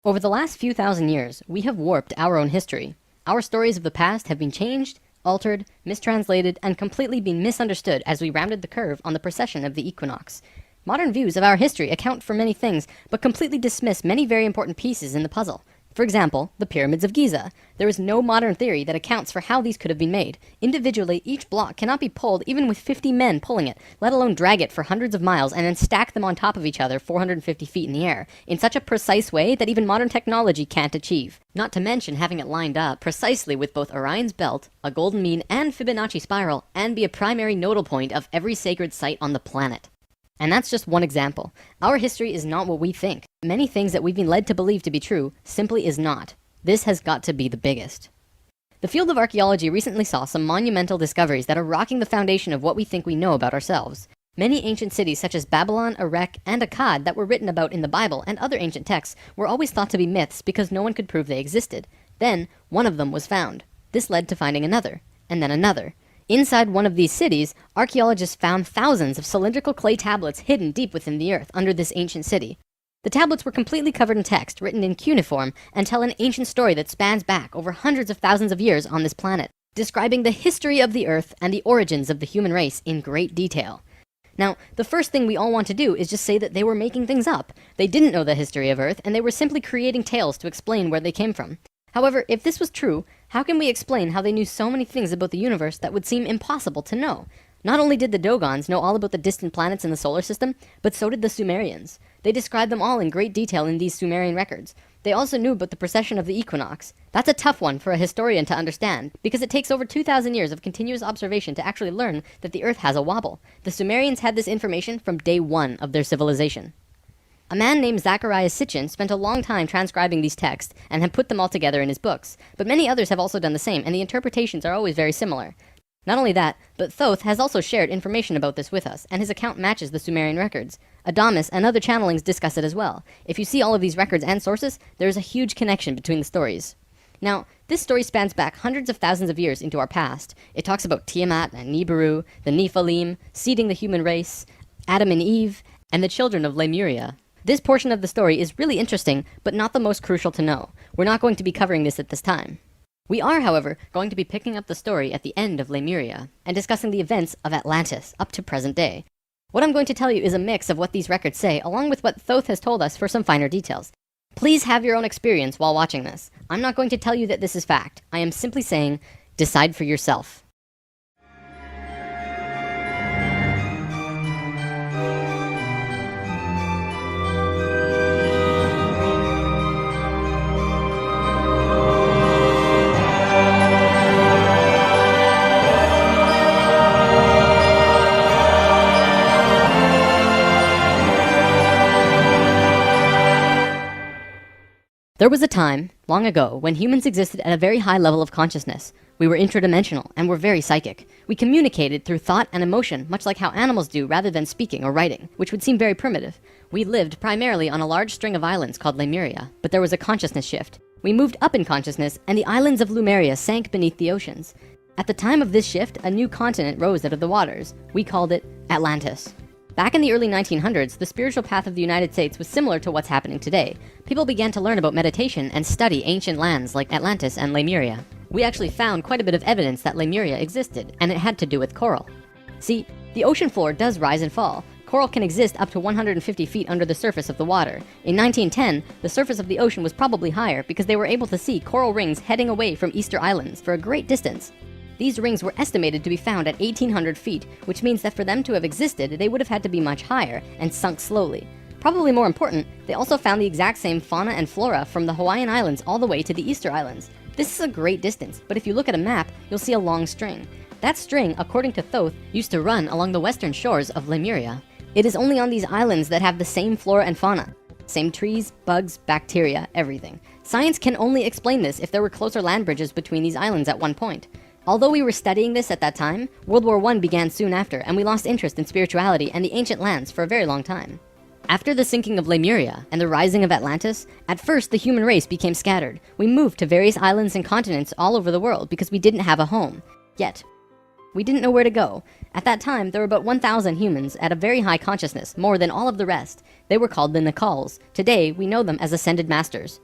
Over the last few thousand years, we have warped our own history. Our stories of the past have been changed, altered, mistranslated, and completely been misunderstood as we rounded the curve on the precession of the equinox. Modern views of our history account for many things, but completely dismiss many very important pieces in the puzzle. For example, the pyramids of Giza. There is no modern theory that accounts for how these could have been made. Individually, each block cannot be pulled even with 50 men pulling it, let alone drag it for hundreds of miles and then stack them on top of each other 450 feet in the air, in such a precise way that even modern technology can't achieve. Not to mention having it lined up precisely with both Orion's belt, a golden mean, and Fibonacci spiral, and be a primary nodal point of every sacred site on the planet. And that's just one example. Our history is not what we think. Many things that we've been led to believe to be true simply is not. This has got to be the biggest. The field of archaeology recently saw some monumental discoveries that are rocking the foundation of what we think we know about ourselves. Many ancient cities such as Babylon, Erech, and Akkad that were written about in the Bible and other ancient texts were always thought to be myths because no one could prove they existed. Then, one of them was found. This led to finding another, and then another. Inside one of these cities, archaeologists found thousands of cylindrical clay tablets hidden deep within the earth under this ancient city. The tablets were completely covered in text, written in cuneiform, and tell an ancient story that spans back over hundreds of thousands of years on this planet, describing the history of the earth and the origins of the human race in great detail. Now, the first thing we all want to do is just say that they were making things up. They didn't know the history of Earth, and they were simply creating tales to explain where they came from. However, if this was true, how can we explain how they knew so many things about the universe that would seem impossible to know? Not only did the Dogons know all about the distant planets in the solar system, but so did the Sumerians. They described them all in great detail in these Sumerian records. They also knew about the precession of the equinox. That's a tough one for a historian to understand, because it takes over 2,000 years of continuous observation to actually learn that the Earth has a wobble. The Sumerians had this information from day one of their civilization. A man named Zacharias Sitchin spent a long time transcribing these texts and had put them all together in his books, but many others have also done the same, and the interpretations are always very similar. Not only that, but Thoth has also shared information about this with us, and his account matches the Sumerian records. Adamus and other channelings discuss it as well. If you see all of these records and sources, there is a huge connection between the stories. Now, this story spans back hundreds of thousands of years into our past. It talks about Tiamat and Nibiru, the Nephilim, seeding the human race, Adam and Eve, and the children of Lemuria. This portion of the story is really interesting, but not the most crucial to know. We're not going to be covering this at this time. We are, however, going to be picking up the story at the end of Lemuria, and discussing the events of Atlantis up to present day. What I'm going to tell you is a mix of what these records say, along with what Thoth has told us for some finer details. Please have your own experience while watching this. I'm not going to tell you that this is fact. I am simply saying, decide for yourself. There was a time, long ago, when humans existed at a very high level of consciousness. We were interdimensional and were very psychic. We communicated through thought and emotion, much like how animals do rather than speaking or writing, which would seem very primitive. We lived primarily on a large string of islands called Lemuria, but there was a consciousness shift. We moved up in consciousness, and the islands of Lemuria sank beneath the oceans. At the time of this shift, a new continent rose out of the waters. We called it Atlantis. Back in the early 1900s, the spiritual path of the United States was similar to what's happening today. People began to learn about meditation and study ancient lands like Atlantis and Lemuria. We actually found quite a bit of evidence that Lemuria existed, and it had to do with coral. See, the ocean floor does rise and fall. Coral can exist up to 150 feet under the surface of the water. In 1910, the surface of the ocean was probably higher because they were able to see coral rings heading away from Easter Islands for a great distance. These rings were estimated to be found at 1,800 feet, which means that for them to have existed, they would have had to be much higher and sunk slowly. Probably more important, they also found the exact same fauna and flora from the Hawaiian Islands all the way to the Easter Islands. This is a great distance, but if you look at a map, you'll see a long string. That string, according to Thoth, used to run along the western shores of Lemuria. It is only on these islands that have the same flora and fauna. Same trees, bugs, bacteria, everything. Science can only explain this if there were closer land bridges between these islands at one point. Although we were studying this at that time, World War I began soon after, and we lost interest in spirituality and the ancient lands for a very long time. After the sinking of Lemuria and the rising of Atlantis, at first the human race became scattered. We moved to various islands and continents all over the world because we didn't have a home. Yet, we didn't know where to go. At that time, there were about 1,000 humans at a very high consciousness, more than all of the rest. They were called the Nakals. Today, we know them as ascended masters.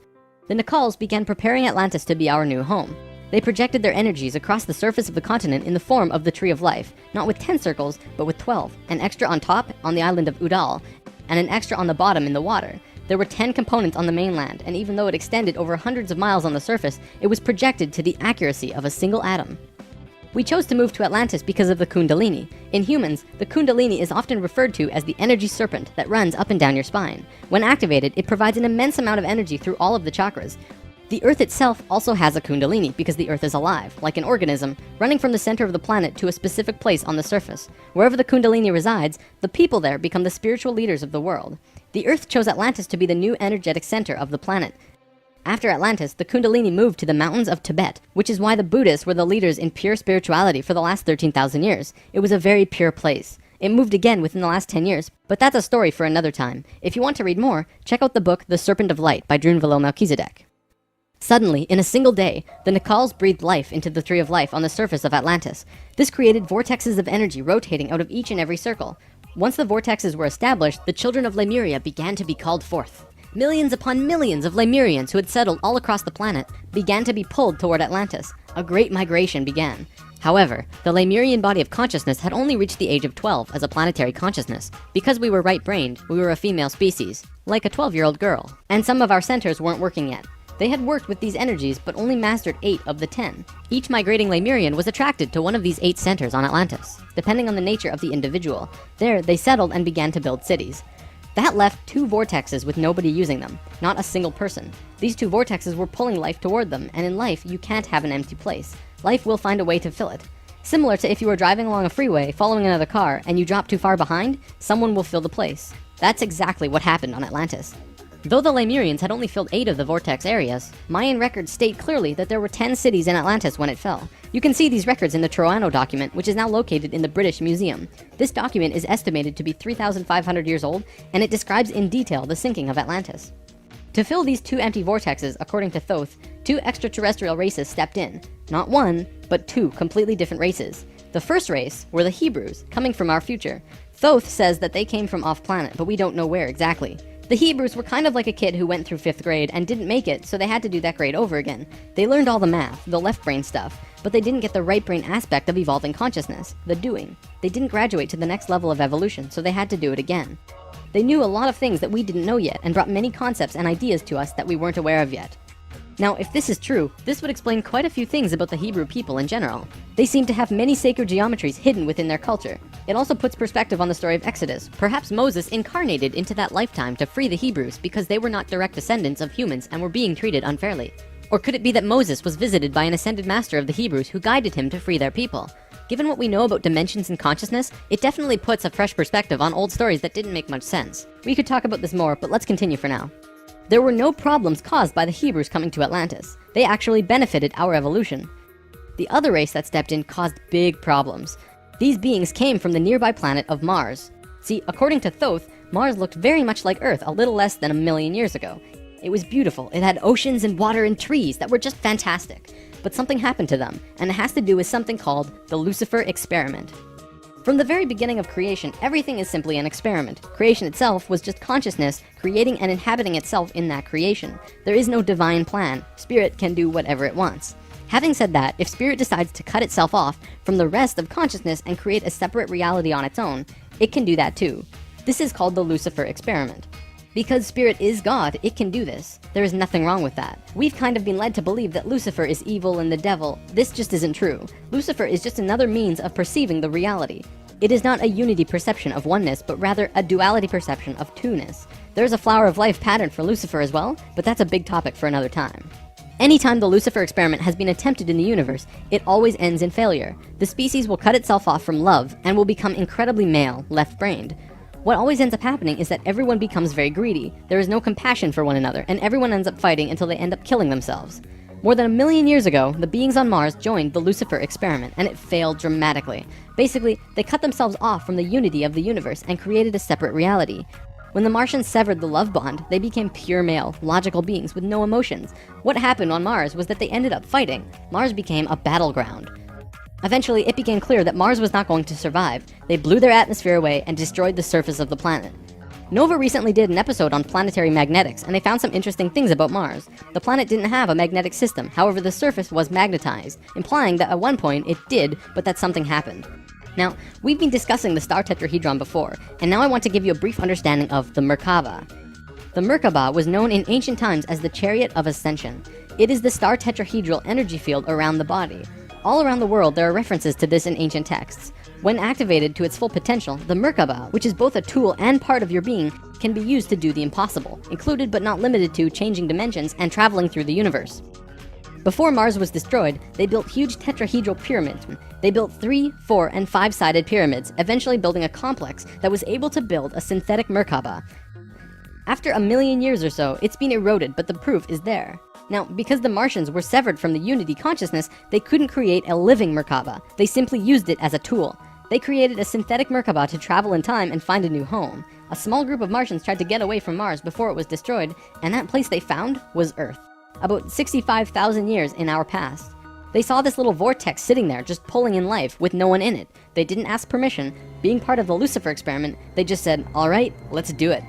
the Nicals began preparing Atlantis to be our new home. They projected their energies across the surface of the continent in the form of the Tree of Life, not with 10 circles, but with 12, an extra on top on the island of Udal, and an extra on the bottom in the water. There were 10 components on the mainland, and even though it extended over hundreds of miles on the surface, it was projected to the accuracy of a single atom. We chose to move to Atlantis because of the Kundalini. In humans, the Kundalini is often referred to as the energy serpent that runs up and down your spine. When activated, it provides an immense amount of energy through all of the chakras. The Earth itself also has a Kundalini because the Earth is alive, like an organism, running from the center of the planet to a specific place on the surface. Wherever the Kundalini resides, the people there become the spiritual leaders of the world. The Earth chose Atlantis to be the new energetic center of the planet. After Atlantis, the Kundalini moved to the mountains of Tibet, which is why the Buddhists were the leaders in pure spirituality for the last 13,000 years. It was a very pure place. It moved again within the last 10 years, but that's a story for another time. If you want to read more, check out the book The Serpent of Light by Drunvalo Melchizedek. Suddenly, in a single day, the Nicals breathed life into the Tree of Life on the surface of Atlantis. This created vortexes of energy rotating out of each and every circle. Once the vortexes were established, the children of Lemuria began to be called forth. Millions upon millions of Lemurians who had settled all across the planet began to be pulled toward Atlantis. A great migration began. However, the Lemurian body of consciousness had only reached the age of 12 as a planetary consciousness. Because we were right-brained, we were a female species, like a 12-year-old girl. And some of our centers weren't working yet. They had worked with these energies, but only mastered 8 of the 10. Each migrating Lemurian was attracted to one of these 8 centers on Atlantis, depending on the nature of the individual. There, they settled and began to build cities. That left 2 vortexes with nobody using them, not a single person. These 2 vortexes were pulling life toward them, and in life, you can't have an empty place. Life will find a way to fill it. Similar to if you were driving along a freeway, following another car, and you drop too far behind, someone will fill the place. That's exactly what happened on Atlantis. Though the Lemurians had only filled 8 of the vortex areas, Mayan records state clearly that there were 10 cities in Atlantis when it fell. You can see these records in the Troano document, which is now located in the British Museum. This document is estimated to be 3,500 years old, and it describes in detail the sinking of Atlantis. To fill these 2 empty vortexes, according to Thoth, 2 extraterrestrial races stepped in. Not 1, but 2 completely different races. The first race were the Hebrews, coming from our future. Thoth says that they came from off-planet, but we don't know where exactly. The Hebrews were kind of like a kid who went through 5th grade and didn't make it, so they had to do that grade over again. They learned all the math, the left brain stuff, but they didn't get the right brain aspect of evolving consciousness, the doing. They didn't graduate to the next level of evolution, so they had to do it again. They knew a lot of things that we didn't know yet and brought many concepts and ideas to us that we weren't aware of yet. Now, if this is true, this would explain quite a few things about the Hebrew people in general. They seem to have many sacred geometries hidden within their culture. It also puts perspective on the story of Exodus. Perhaps Moses incarnated into that lifetime to free the Hebrews because they were not direct descendants of humans and were being treated unfairly. Or could it be that Moses was visited by an ascended master of the Hebrews who guided him to free their people? Given what we know about dimensions and consciousness, it definitely puts a fresh perspective on old stories that didn't make much sense. We could talk about this more, but let's continue for now. There were no problems caused by the Hebrews coming to Atlantis. They actually benefited our evolution. The other race that stepped in caused big problems. These beings came from the nearby planet of Mars. See, according to Thoth, Mars looked very much like Earth a little less than 1 million years ago. It was beautiful. It had oceans and water and trees that were just fantastic. But something happened to them, and it has to do with something called the Lucifer experiment. From the very beginning of creation, everything is simply an experiment. Creation itself was just consciousness creating and inhabiting itself in that creation. There is no divine plan. Spirit can do whatever it wants. Having said that, if Spirit decides to cut itself off from the rest of consciousness and create a separate reality on its own, it can do that too. This is called the Lucifer experiment. Because Spirit is God, it can do this. There is nothing wrong with that. We've kind of been led to believe that Lucifer is evil and the devil. This just isn't true. Lucifer is just another means of perceiving the reality. It is not a unity perception of oneness, but rather a duality perception of two-ness. There's a flower of life pattern for Lucifer as well, but that's a big topic for another time. Anytime the Lucifer experiment has been attempted in the universe, it always ends in failure. The species will cut itself off from love and will become incredibly male, left-brained. What always ends up happening is that everyone becomes very greedy. There is no compassion for one another, and everyone ends up fighting until they end up killing themselves. More than 1 million years ago, the beings on Mars joined the Lucifer experiment, and it failed dramatically. Basically, they cut themselves off from the unity of the universe and created a separate reality. When the Martians severed the love bond, they became pure male, logical beings with no emotions. What happened on Mars was that they ended up fighting. Mars became a battleground. Eventually, it became clear that Mars was not going to survive. They blew their atmosphere away and destroyed the surface of the planet. Nova recently did an episode on planetary magnetics, and they found some interesting things about Mars. The planet didn't have a magnetic system, however the surface was magnetized, implying that at one point it did, but that something happened. Now, we've been discussing the star tetrahedron before, and now I want to give you a brief understanding of the Merkaba. The Merkaba was known in ancient times as the Chariot of Ascension. It is the star tetrahedral energy field around the body. All around the world there are references to this in ancient texts. When activated to its full potential, the Merkaba, which is both a tool and part of your being, can be used to do the impossible, included but not limited to changing dimensions and traveling through the universe. Before Mars was destroyed, they built huge tetrahedral pyramids. They built 3, 4, and 5-sided pyramids, eventually building a complex that was able to build a synthetic Merkaba. After 1 million years or so, it's been eroded, but the proof is there. Now, because the Martians were severed from the Unity consciousness, they couldn't create a living Merkaba. They simply used it as a tool. They created a synthetic Merkaba to travel in time and find a new home. A small group of Martians tried to get away from Mars before it was destroyed, and that place they found was Earth. About 65,000 years in our past. They saw this little vortex sitting there, just pulling in life, with no one in it. They didn't ask permission. Being part of the Lucifer experiment, they just said, alright, let's do it.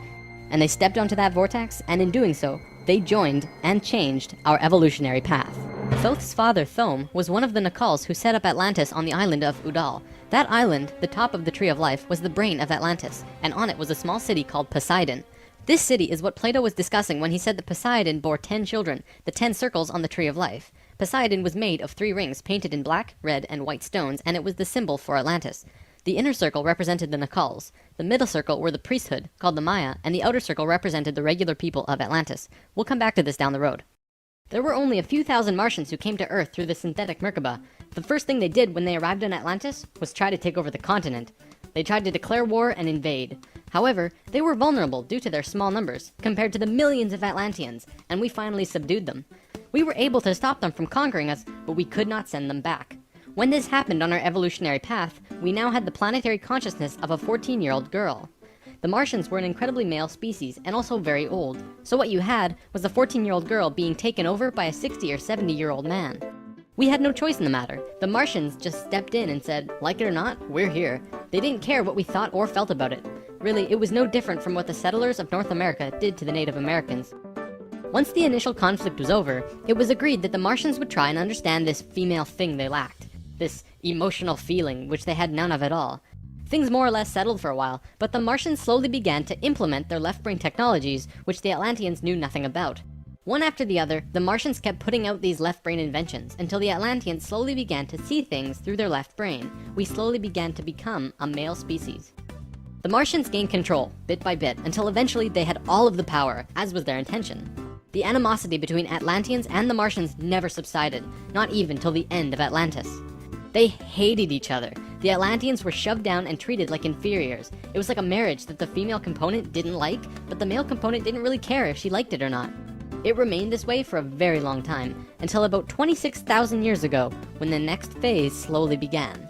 And they stepped onto that vortex, and in doing so, they joined and changed our evolutionary path. Thoth's father, Thome, was one of the Nakals who set up Atlantis on the island of Udal. That island, the top of the Tree of Life, was the brain of Atlantis, and on it was a small city called Poseidon. This city is what Plato was discussing when he said that Poseidon bore 10 children, the 10 circles on the Tree of Life. Poseidon was made of 3 rings painted in black, red, and white stones, and it was the symbol for Atlantis. The inner circle represented the Nakals, the middle circle were the priesthood, called the Maya, and the outer circle represented the regular people of Atlantis. We'll come back to this down the road. There were only a few thousand Martians who came to Earth through the synthetic Merkaba. The first thing they did when they arrived in Atlantis was try to take over the continent. They tried to declare war and invade. However, they were vulnerable due to their small numbers, compared to the millions of Atlanteans, and we finally subdued them. We were able to stop them from conquering us, but we could not send them back. When this happened on our evolutionary path, we now had the planetary consciousness of a 14-year-old girl. The Martians were an incredibly male species, and also very old, so what you had was a 14-year-old girl being taken over by a 60 or 70-year-old man. We had no choice in the matter. The Martians just stepped in and said, like it or not, we're here. They didn't care what we thought or felt about it. Really, it was no different from what the settlers of North America did to the Native Americans. Once the initial conflict was over, it was agreed that the Martians would try and understand this female thing they lacked. This emotional feeling, which they had none of at all. Things more or less settled for a while, but the Martians slowly began to implement their left-brain technologies, which the Atlanteans knew nothing about. One after the other, the Martians kept putting out these left-brain inventions, until the Atlanteans slowly began to see things through their left brain. We slowly began to become a male species. The Martians gained control, bit by bit, until eventually they had all of the power, as was their intention. The animosity between Atlanteans and the Martians never subsided, not even till the end of Atlantis. They hated each other. The Atlanteans were shoved down and treated like inferiors. It was like a marriage that the female component didn't like, but the male component didn't really care if she liked it or not. It remained this way for a very long time, until about 26,000 years ago, when the next phase slowly began.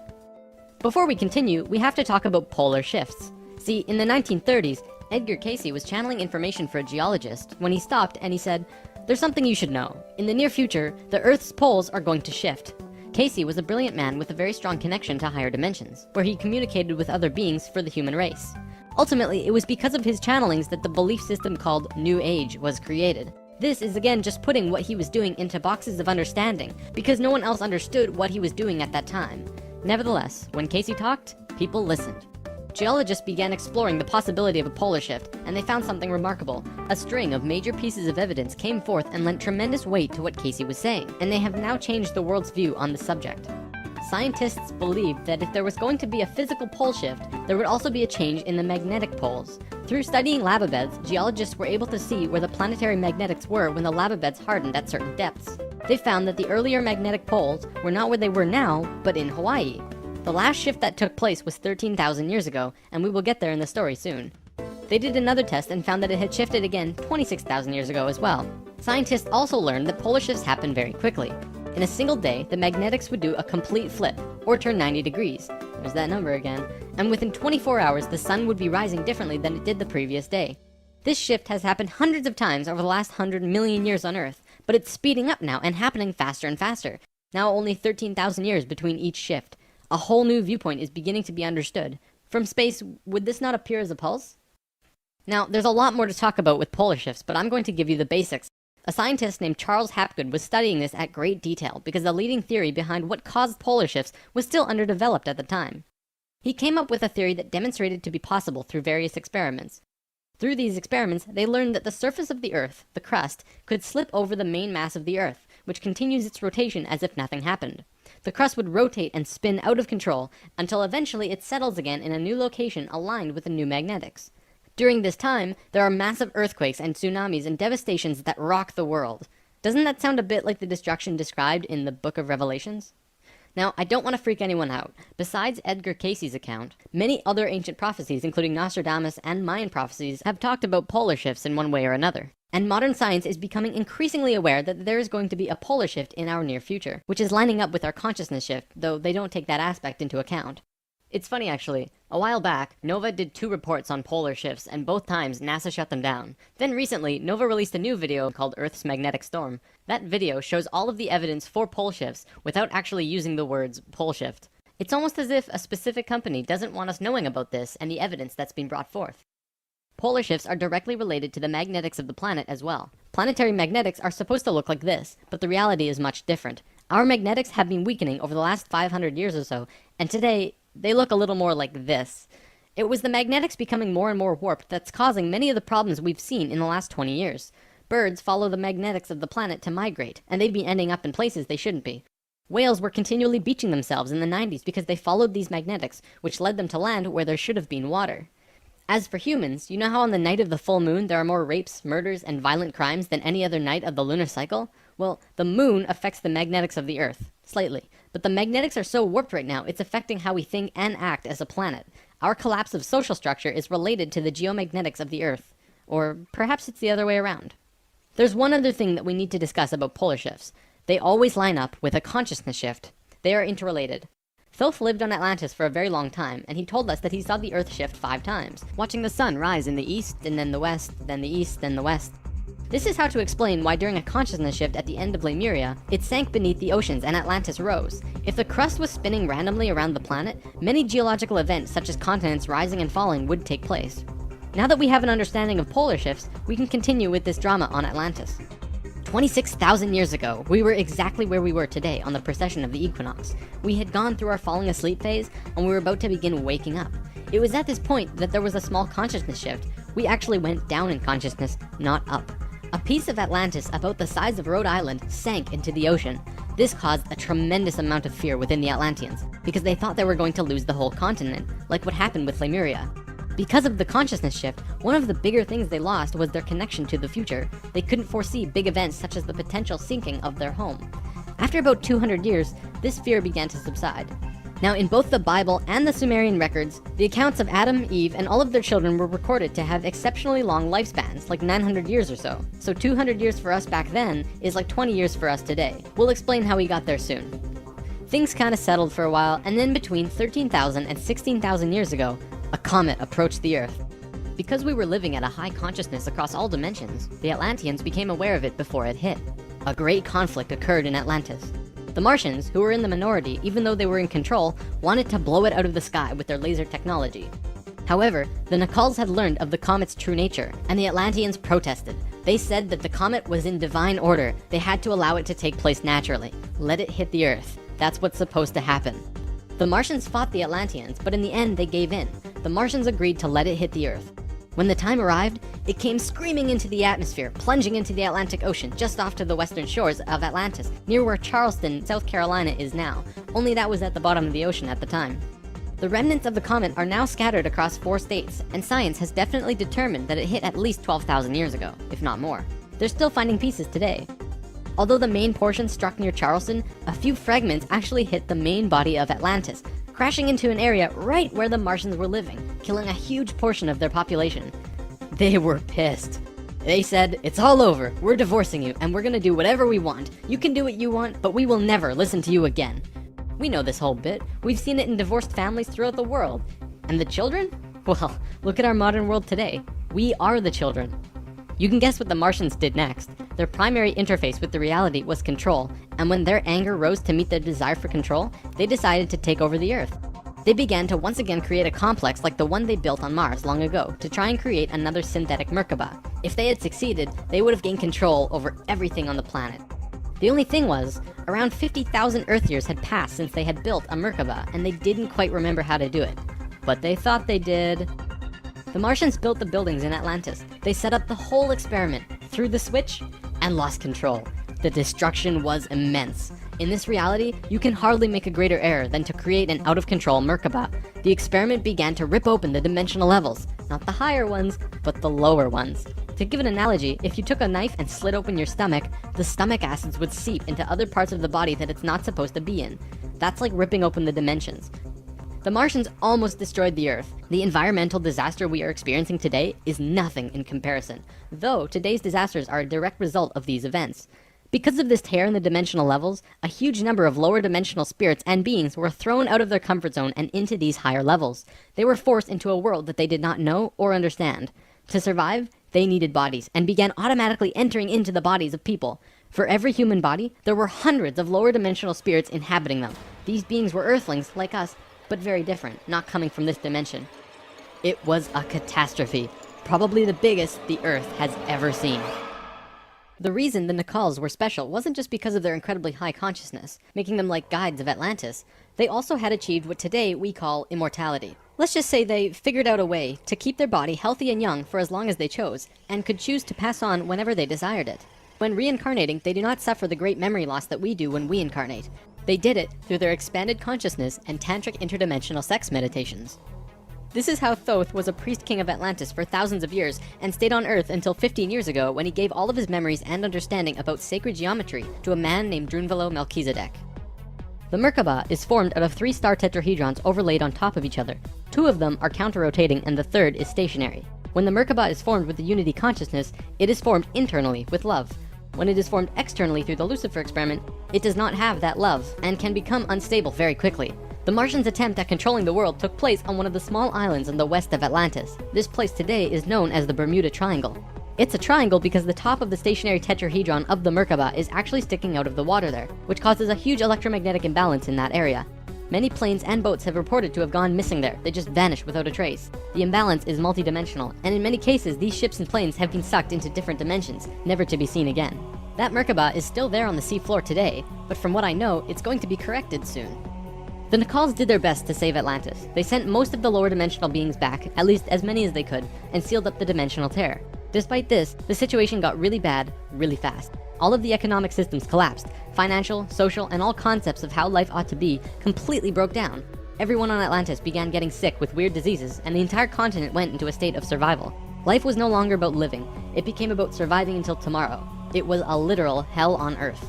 Before we continue, we have to talk about polar shifts. See, in the 1930s, Edgar Cayce was channeling information for a geologist when he stopped and he said, "There's something you should know. In the near future, the Earth's poles are going to shift." Cayce was a brilliant man with a very strong connection to higher dimensions, where he communicated with other beings for the human race. Ultimately, it was because of his channelings that the belief system called New Age was created. This is again just putting what he was doing into boxes of understanding, because no one else understood what he was doing at that time. Nevertheless, when Cayce talked, people listened. Geologists began exploring the possibility of a polar shift, and they found something remarkable. A string of major pieces of evidence came forth and lent tremendous weight to what Cayce was saying, and they have now changed the world's view on the subject. Scientists believed that if there was going to be a physical pole shift, there would also be a change in the magnetic poles. Through studying lava beds, geologists were able to see where the planetary magnetics were when the lava beds hardened at certain depths. They found that the earlier magnetic poles were not where they were now, but in Hawaii. The last shift that took place was 13,000 years ago, and we will get there in the story soon. They did another test and found that it had shifted again 26,000 years ago as well. Scientists also learned that polar shifts happen very quickly. In a single day, the magnetics would do a complete flip, or turn 90 degrees. There's that number again. And within 24 hours, the sun would be rising differently than it did the previous day. This shift has happened hundreds of times over the last 100 million years on Earth, but it's speeding up now and happening faster and faster. Now only 13,000 years between each shift. A whole new viewpoint is beginning to be understood. From space, would this not appear as a pulse? Now, there's a lot more to talk about with polar shifts, but I'm going to give you the basics. A scientist named Charles Hapgood was studying this at great detail because the leading theory behind what caused polar shifts was still underdeveloped at the time. He came up with a theory that demonstrated to be possible through various experiments. Through these experiments, they learned that the surface of the Earth, the crust, could slip over the main mass of the Earth, which continues its rotation as if nothing happened. The crust would rotate and spin out of control until eventually it settles again in a new location aligned with the new magnetics. During this time, there are massive earthquakes and tsunamis and devastations that rock the world. Doesn't that sound a bit like the destruction described in the Book of Revelations? Now, I don't want to freak anyone out. Besides Edgar Cayce's account, many other ancient prophecies, including Nostradamus and Mayan prophecies, have talked about polar shifts in one way or another. And modern science is becoming increasingly aware that there is going to be a polar shift in our near future, which is lining up with our consciousness shift, though they don't take that aspect into account. It's funny actually, a while back, NOVA did 2 reports on polar shifts, and both times NASA shut them down. Then recently, NOVA released a new video called Earth's Magnetic Storm. That video shows all of the evidence for pole shifts without actually using the words pole shift. It's almost as if a specific company doesn't want us knowing about this and the evidence that's been brought forth. Polar shifts are directly related to the magnetics of the planet as well. Planetary magnetics are supposed to look like this, but the reality is much different. Our magnetics have been weakening over the last 500 years or so, and today, they look a little more like this. It was the magnetics becoming more and more warped that's causing many of the problems we've seen in the last 20 years. Birds follow the magnetics of the planet to migrate, and they'd be ending up in places they shouldn't be. Whales were continually beaching themselves in the 90s because they followed these magnetics, which led them to land where there should have been water. As for humans, you know how on the night of the full moon there are more rapes, murders, and violent crimes than any other night of the lunar cycle? Well, the moon affects the magnetics of the Earth, slightly. But the magnetics are so warped right now, it's affecting how we think and act as a planet. Our collapse of social structure is related to the geomagnetics of the Earth. Or perhaps it's the other way around. There's one other thing that we need to discuss about polar shifts. They always line up with a consciousness shift. They are interrelated. Thoth lived on Atlantis for a very long time, and he told us that he saw the Earth shift 5 times, watching the sun rise in the east, and then the west, then the east, then the west. This is how to explain why during a consciousness shift at the end of Lemuria, it sank beneath the oceans and Atlantis rose. If the crust was spinning randomly around the planet, many geological events such as continents rising and falling would take place. Now that we have an understanding of polar shifts, we can continue with this drama on Atlantis. 26,000 years ago, we were exactly where we were today on the precession of the equinox. We had gone through our falling asleep phase, and we were about to begin waking up. It was at this point that there was a small consciousness shift. We actually went down in consciousness, not up. A piece of Atlantis about the size of Rhode Island sank into the ocean. This caused a tremendous amount of fear within the Atlanteans, because they thought they were going to lose the whole continent, like what happened with Lemuria. Because of the consciousness shift, one of the bigger things they lost was their connection to the future. They couldn't foresee big events such as the potential sinking of their home. After about 200 years, this fear began to subside. Now, in both the Bible and the Sumerian records, the accounts of Adam, Eve, and all of their children were recorded to have exceptionally long lifespans, like 900 years or so. So 200 years for us back then is like 20 years for us today. We'll explain how we got there soon. Things kinda settled for a while, and then between 13,000 and 16,000 years ago, a comet approached the Earth. Because we were living at a high consciousness across all dimensions, the Atlanteans became aware of it before it hit. A great conflict occurred in Atlantis. The Martians, who were in the minority even though they were in control, wanted to blow it out of the sky with their laser technology. However, the Nacals had learned of the comet's true nature, and the Atlanteans protested. They said that the comet was in divine order. They had to allow it to take place naturally. Let it hit the Earth. That's what's supposed to happen. The Martians fought the Atlanteans, but in the end they gave in. The Martians agreed to let it hit the Earth. When the time arrived, it came screaming into the atmosphere, plunging into the Atlantic Ocean just off to the western shores of Atlantis, near where Charleston, South Carolina is now, only that was at the bottom of the ocean at the time. The remnants of the comet are now scattered across 4 states, and science has definitely determined that it hit at least 12,000 years ago, if not more. They're still finding pieces today. Although the main portion struck near Charleston, a few fragments actually hit the main body of Atlantis, crashing into an area right where the Martians were living, killing a huge portion of their population. They were pissed. They said, "It's all over, we're divorcing you, and we're gonna do whatever we want. You can do what you want, but we will never listen to you again." We know this whole bit. We've seen it in divorced families throughout the world. And the children? Well, look at our modern world today. We are the children. You can guess what the Martians did next. Their primary interface with the reality was control, and when their anger rose to meet their desire for control, they decided to take over the Earth. They began to once again create a complex like the one they built on Mars long ago to try and create another synthetic Merkaba. If they had succeeded, they would have gained control over everything on the planet. The only thing was, around 50,000 Earth years had passed since they had built a Merkaba, and they didn't quite remember how to do it. But they thought they did. The Martians built the buildings in Atlantis. They set up the whole experiment, threw the switch, and lost control. The destruction was immense. In this reality, you can hardly make a greater error than to create an out-of-control Merkaba. The experiment began to rip open the dimensional levels, not the higher ones, but the lower ones. To give an analogy, if you took a knife and slit open your stomach, the stomach acids would seep into other parts of the body that it's not supposed to be in. That's like ripping open the dimensions. The Martians almost destroyed the Earth. The environmental disaster we are experiencing today is nothing in comparison, though today's disasters are a direct result of these events. Because of this tear in the dimensional levels, a huge number of lower dimensional spirits and beings were thrown out of their comfort zone and into these higher levels. They were forced into a world that they did not know or understand. To survive, they needed bodies and began automatically entering into the bodies of people. For every human body, there were hundreds of lower dimensional spirits inhabiting them. These beings were Earthlings like us, but very different, not coming from this dimension. It was a catastrophe, probably the biggest the Earth has ever seen. The reason the Nacals were special wasn't just because of their incredibly high consciousness, making them like guides of Atlantis. They also had achieved what today we call immortality. Let's just say they figured out a way to keep their body healthy and young for as long as they chose, and could choose to pass on whenever they desired it. When reincarnating, they do not suffer the great memory loss that we do when we incarnate. They did it through their expanded consciousness and tantric interdimensional sex meditations. This is how Thoth was a priest king of Atlantis for thousands of years and stayed on Earth until 15 years ago when he gave all of his memories and understanding about sacred geometry to a man named Drunvalo Melchizedek. The Merkaba is formed out of 3 star tetrahedrons overlaid on top of each other. 2 of them are counter-rotating and the third is stationary. When the Merkaba is formed with the unity consciousness, it is formed internally with love. When it is formed externally through the Lucifer experiment, it does not have that love and can become unstable very quickly. The Martians' attempt at controlling the world took place on one of the small islands in the west of Atlantis. This place today is known as the Bermuda Triangle. It's a triangle because the top of the stationary tetrahedron of the Merkaba is actually sticking out of the water there, which causes a huge electromagnetic imbalance in that area. Many planes and boats have reported to have gone missing there. They just vanished without a trace. The imbalance is multidimensional, and in many cases, these ships and planes have been sucked into different dimensions, never to be seen again. That Merkaba is still there on the seafloor today, but from what I know, it's going to be corrected soon. The Nacals did their best to save Atlantis. They sent most of the lower dimensional beings back, at least as many as they could, and sealed up the dimensional tear. Despite this, the situation got really bad, really fast. All of the economic systems collapsed. Financial, social, and all concepts of how life ought to be completely broke down. Everyone on Atlantis began getting sick with weird diseases, and the entire continent went into a state of survival. Life was no longer about living. It became about surviving until tomorrow. It was a literal hell on Earth.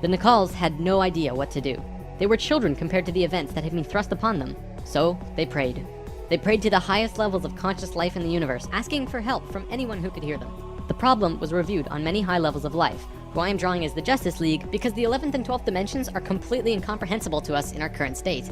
The Nacals had no idea what to do. They were children compared to the events that had been thrust upon them. So they prayed. They prayed to the highest levels of conscious life in the universe, asking for help from anyone who could hear them. The problem was reviewed on many high levels of life, who I am drawing as the Justice League because the 11th and 12th dimensions are completely incomprehensible to us in our current state.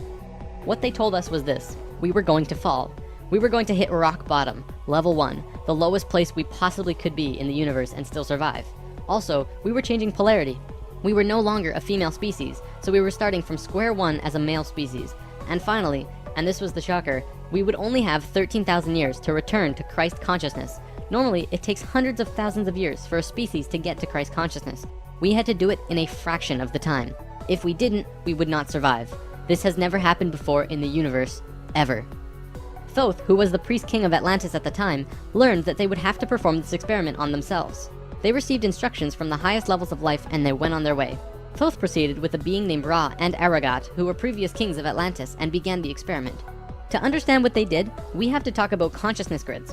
What they told us was this: we were going to fall. We were going to hit rock bottom, level 1, the lowest place we possibly could be in the universe and still survive. Also, we were changing polarity. We were no longer a female species, so we were starting from square one as a male species. And finally, and this was the shocker, we would only have 13,000 years to return to Christ consciousness. Normally, it takes hundreds of thousands of years for a species to get to Christ consciousness. We had to do it in a fraction of the time. If we didn't, we would not survive. This has never happened before in the universe, ever. Thoth, who was the priest king of Atlantis at the time, learned that they would have to perform this experiment on themselves. They received instructions from the highest levels of life and they went on their way. Thoth proceeded with a being named Ra and Aragat, who were previous kings of Atlantis, and began the experiment. To understand what they did, we have to talk about consciousness grids.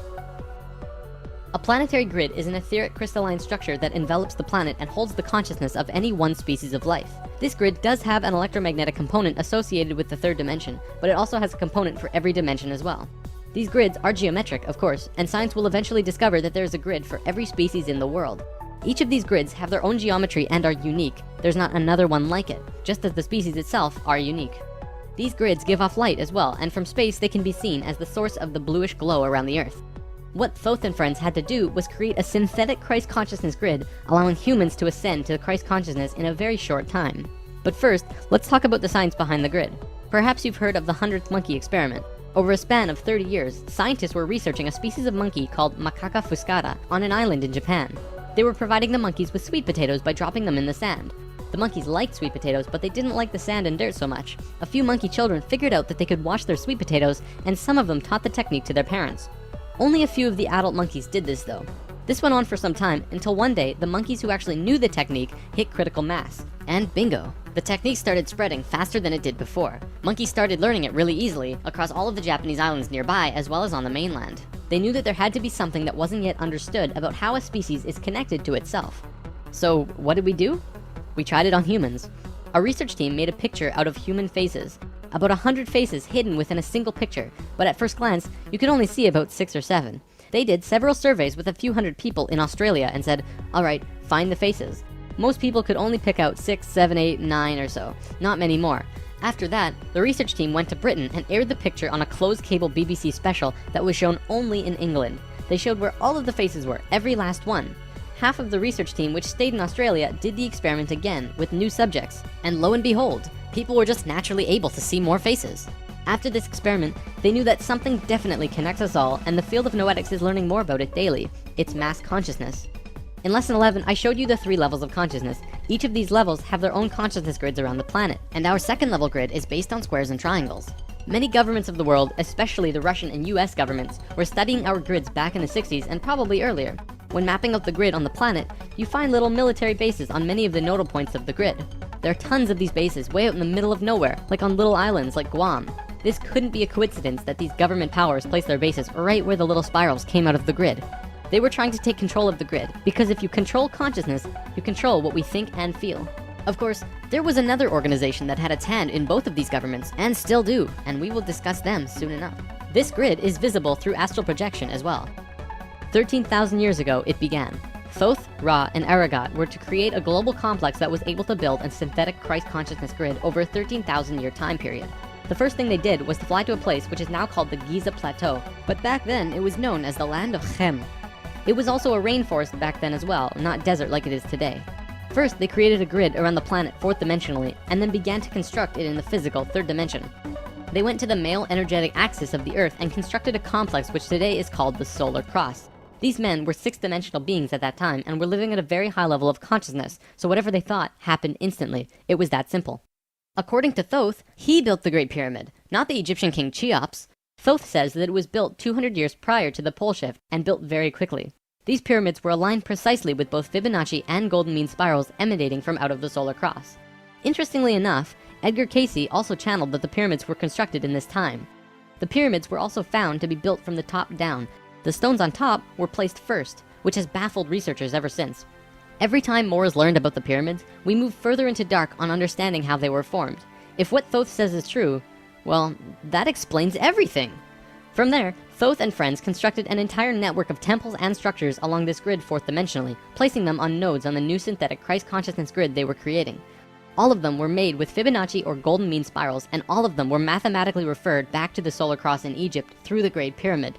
A planetary grid is an etheric crystalline structure that envelops the planet and holds the consciousness of any one species of life. This grid does have an electromagnetic component associated with the 3rd dimension, but it also has a component for every dimension as well. These grids are geometric, of course, and science will eventually discover that there is a grid for every species in the world. Each of these grids have their own geometry and are unique. There's not another one like it, just as the species itself are unique. These grids give off light as well, and from space they can be seen as the source of the bluish glow around the Earth. What Thoth and friends had to do was create a synthetic Christ consciousness grid, allowing humans to ascend to Christ consciousness in a very short time. But first, let's talk about the science behind the grid. Perhaps you've heard of the 100th monkey experiment. Over a span of 30 years, scientists were researching a species of monkey called Macaca fuscata on an island in Japan. They were providing the monkeys with sweet potatoes by dropping them in the sand. The monkeys liked sweet potatoes, but they didn't like the sand and dirt so much. A few monkey children figured out that they could wash their sweet potatoes, and some of them taught the technique to their parents. Only a few of the adult monkeys did this though. This went on for some time until one day the monkeys who actually knew the technique hit critical mass. And bingo, the technique started spreading faster than it did before. Monkeys started learning it really easily across all of the Japanese islands nearby as well as on the mainland. They knew that there had to be something that wasn't yet understood about how a species is connected to itself. So what did we do? We tried it on humans. A research team made a picture out of human faces. About 100 faces hidden within a single picture, but at first glance, you could only see about 6 or 7. They did several surveys with a few hundred people in Australia and said, alright, find the faces. Most people could only pick out 6, 7, 8, 9 or so, not many more. After that, the research team went to Britain and aired the picture on a closed cable BBC special that was shown only in England. They showed where all of the faces were, every last one. Half of the research team, which stayed in Australia, did the experiment again with new subjects. And lo and behold, people were just naturally able to see more faces. After this experiment, they knew that something definitely connects us all, and the field of noetics is learning more about it daily. It's mass consciousness. In lesson 11, I showed you the 3 levels of consciousness. Each of these levels have their own consciousness grids around the planet, and our second level grid is based on squares and triangles. Many governments of the world, especially the Russian and US governments, were studying our grids back in the 60s and probably earlier. When mapping out the grid on the planet, you find little military bases on many of the nodal points of the grid. There are tons of these bases way out in the middle of nowhere, like on little islands like Guam. This couldn't be a coincidence that these government powers placed their bases right where the little spirals came out of the grid. They were trying to take control of the grid, because if you control consciousness, you control what we think and feel. Of course, there was another organization that had its hand in both of these governments, and still do, and we will discuss them soon enough. This grid is visible through astral projection as well. 13,000 years ago, it began. Thoth, Ra, and Aragat were to create a global complex that was able to build a synthetic Christ consciousness grid over a 13,000 year time period. The first thing they did was to fly to a place which is now called the Giza Plateau, but back then it was known as the land of Chem. It was also a rainforest back then as well, not desert like it is today. First, they created a grid around the planet 4th dimensionally, and then began to construct it in the physical 3rd dimension. They went to the male energetic axis of the Earth and constructed a complex which today is called the Solar Cross. These men were 6th dimensional beings at that time and were living at a very high level of consciousness, so whatever they thought happened instantly. It was that simple. According to Thoth, he built the Great Pyramid, not the Egyptian king Cheops. Thoth says that it was built 200 years prior to the pole shift and built very quickly. These pyramids were aligned precisely with both Fibonacci and golden mean spirals emanating from out of the solar cross. Interestingly enough, Edgar Cayce also channeled that the pyramids were constructed in this time. The pyramids were also found to be built from the top down. The stones on top were placed first, which has baffled researchers ever since. Every time more is learned about the pyramids, we move further into dark on understanding how they were formed. If what Thoth says is true, well, that explains everything. From there, Thoth and friends constructed an entire network of temples and structures along this grid 4th dimensionally, placing them on nodes on the new synthetic Christ consciousness grid they were creating. All of them were made with Fibonacci or golden mean spirals, and all of them were mathematically referred back to the solar cross in Egypt through the Great Pyramid.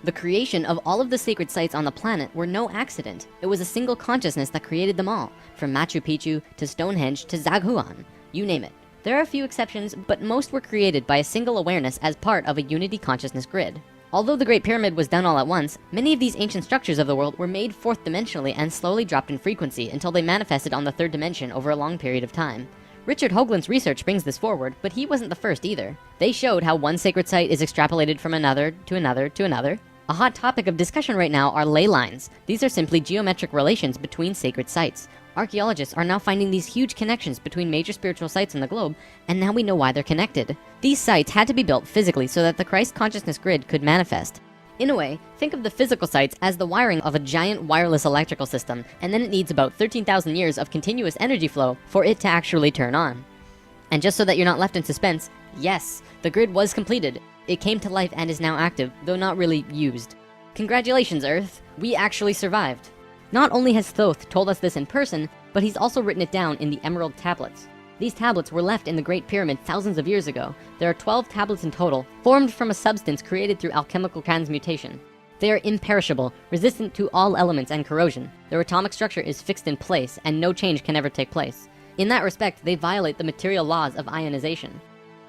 The creation of all of the sacred sites on the planet were no accident. It was a single consciousness that created them all, from Machu Picchu to Stonehenge to Zaghuan, you name it. There are a few exceptions, but most were created by a single awareness as part of a unity consciousness grid. Although the Great Pyramid was done all at once, many of these ancient structures of the world were made 4th dimensionally and slowly dropped in frequency until they manifested on the 3rd dimension over a long period of time. Richard Hoagland's research brings this forward, but he wasn't the first either. They showed how one sacred site is extrapolated from another to another to another. A hot topic of discussion right now are ley lines. These are simply geometric relations between sacred sites. Archaeologists are now finding these huge connections between major spiritual sites in the globe, and now we know why they're connected. These sites had to be built physically so that the Christ consciousness grid could manifest. In a way, think of the physical sites as the wiring of a giant wireless electrical system, and then it needs about 13,000 years of continuous energy flow for it to actually turn on. And just so that you're not left in suspense, yes, the grid was completed. It came to life and is now active, though not really used. Congratulations, Earth! We actually survived. Not only has Thoth told us this in person, but he's also written it down in the Emerald Tablets. These tablets were left in the Great Pyramid thousands of years ago. There are 12 tablets in total, formed from a substance created through alchemical transmutation. They are imperishable, resistant to all elements and corrosion. Their atomic structure is fixed in place, and no change can ever take place. In that respect, they violate the material laws of ionization.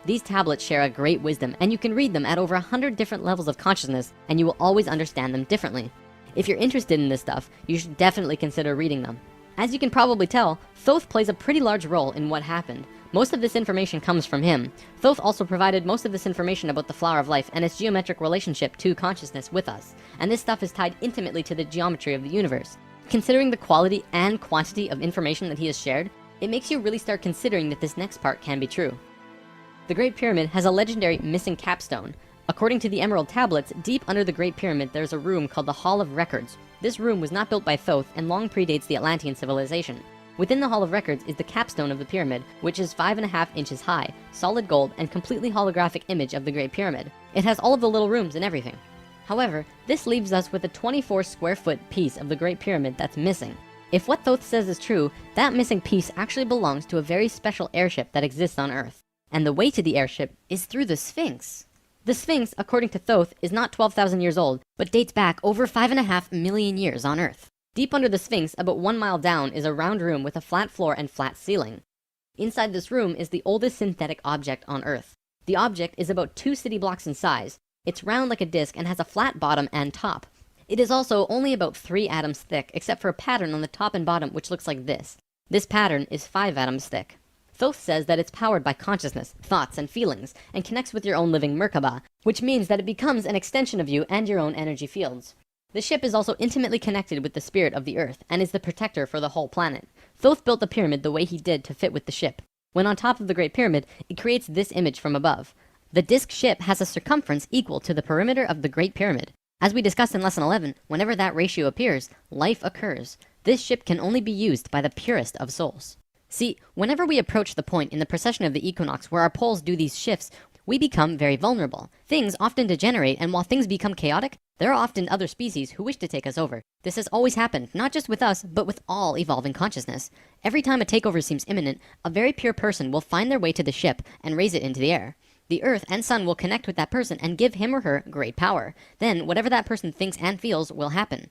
These tablets share a great wisdom, and you can read them at over 100 different levels of consciousness, and you will always understand them differently. If you're interested in this stuff, you should definitely consider reading them. As you can probably tell, Thoth plays a pretty large role in what happened. Most of this information comes from him. Thoth also provided most of this information about the flower of life and its geometric relationship to consciousness with us. And this stuff is tied intimately to the geometry of the universe. Considering the quality and quantity of information that he has shared, it makes you really start considering that this next part can be true. The Great Pyramid has a legendary missing capstone. According to the Emerald Tablets, deep under the Great Pyramid there's a room called the Hall of Records. This room was not built by Thoth and long predates the Atlantean civilization. Within the Hall of Records is the capstone of the pyramid, which is 5.5 inches high, solid gold, and completely holographic image of the Great Pyramid. It has all of the little rooms and everything. However, this leaves us with a 24 square foot piece of the Great Pyramid that's missing. If what Thoth says is true, that missing piece actually belongs to a very special airship that exists on Earth. And the way to the airship is through the Sphinx. The Sphinx, according to Thoth, is not 12,000 years old, but dates back over 5.5 million years on Earth. Deep under the Sphinx, about 1 mile down, is a round room with a flat floor and flat ceiling. Inside this room is the oldest synthetic object on Earth. The object is about 2 city blocks in size. It's round like a disc and has a flat bottom and top. It is also only about 3 atoms thick, except for a pattern on the top and bottom which looks like this. This pattern is 5 atoms thick. Thoth says that it's powered by consciousness, thoughts, and feelings, and connects with your own living Merkaba, which means that it becomes an extension of you and your own energy fields. The ship is also intimately connected with the spirit of the Earth, and is the protector for the whole planet. Thoth built the pyramid the way he did to fit with the ship. When on top of the Great Pyramid, it creates this image from above. The disc ship has a circumference equal to the perimeter of the Great Pyramid. As we discussed in Lesson 11, whenever that ratio appears, life occurs. This ship can only be used by the purest of souls. See, whenever we approach the point in the precession of the equinox where our poles do these shifts, we become very vulnerable. Things often degenerate, and while things become chaotic, there are often other species who wish to take us over. This has always happened, not just with us, but with all evolving consciousness. Every time a takeover seems imminent, a very pure person will find their way to the ship and raise it into the air. The Earth and Sun will connect with that person and give him or her great power. Then, whatever that person thinks and feels will happen.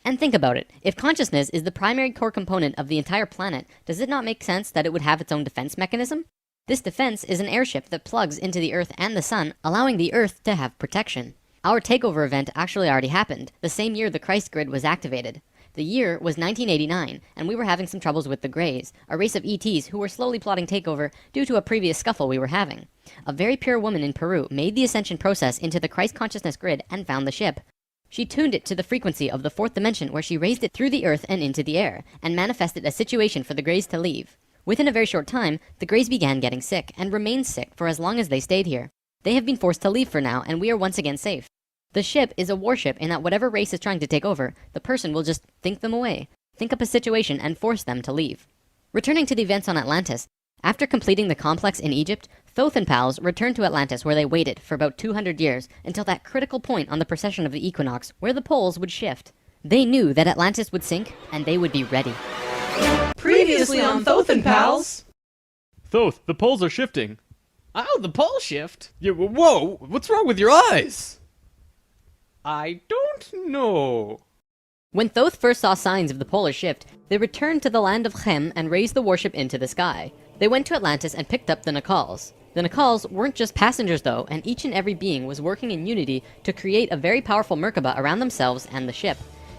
And think about it. If consciousness is the primary core component of the entire planet, does it not make sense that it would have its own defense mechanism? This defense is an airship that plugs into the Earth and the Sun, allowing the Earth to have protection. Our takeover event actually already happened, the same year the Christ grid was activated. The year was 1989, and we were having some troubles with the Greys, a race of ETs who were slowly plotting takeover due to a previous scuffle we were having. A very pure woman in Peru made the ascension process into the Christ consciousness grid and found the ship. She tuned it to the frequency of the 4th dimension, where she raised it through the Earth and into the air, and manifested a situation for the Greys to leave. Within a very short time, the Greys began getting sick, and remained sick for as long as they stayed here. They have been forced to leave for now, and we are once again safe. The ship is a warship in that whatever race is trying to take over, the person will just think them away, think up a situation, and force them to leave. Returning to the events on Atlantis, after completing the complex in Egypt, Thoth and pals returned to Atlantis, where they waited for about 200 years until that critical point on the precession of the equinox where the poles would shift. They knew that Atlantis would sink, and they would be ready. Previously on Thoth and Pals! Thoth, the poles are shifting. Oh, the pole shift? Yeah, whoa, what's wrong with your eyes? I don't know. When Thoth first saw signs of the polar shift, they returned to the land of Chem and raised the warship into the sky. They went to Atlantis and picked up the Nacals. The Nacals weren't just passengers though, and each and every being was working in unity to create a very powerful Merkaba around themselves and the ship.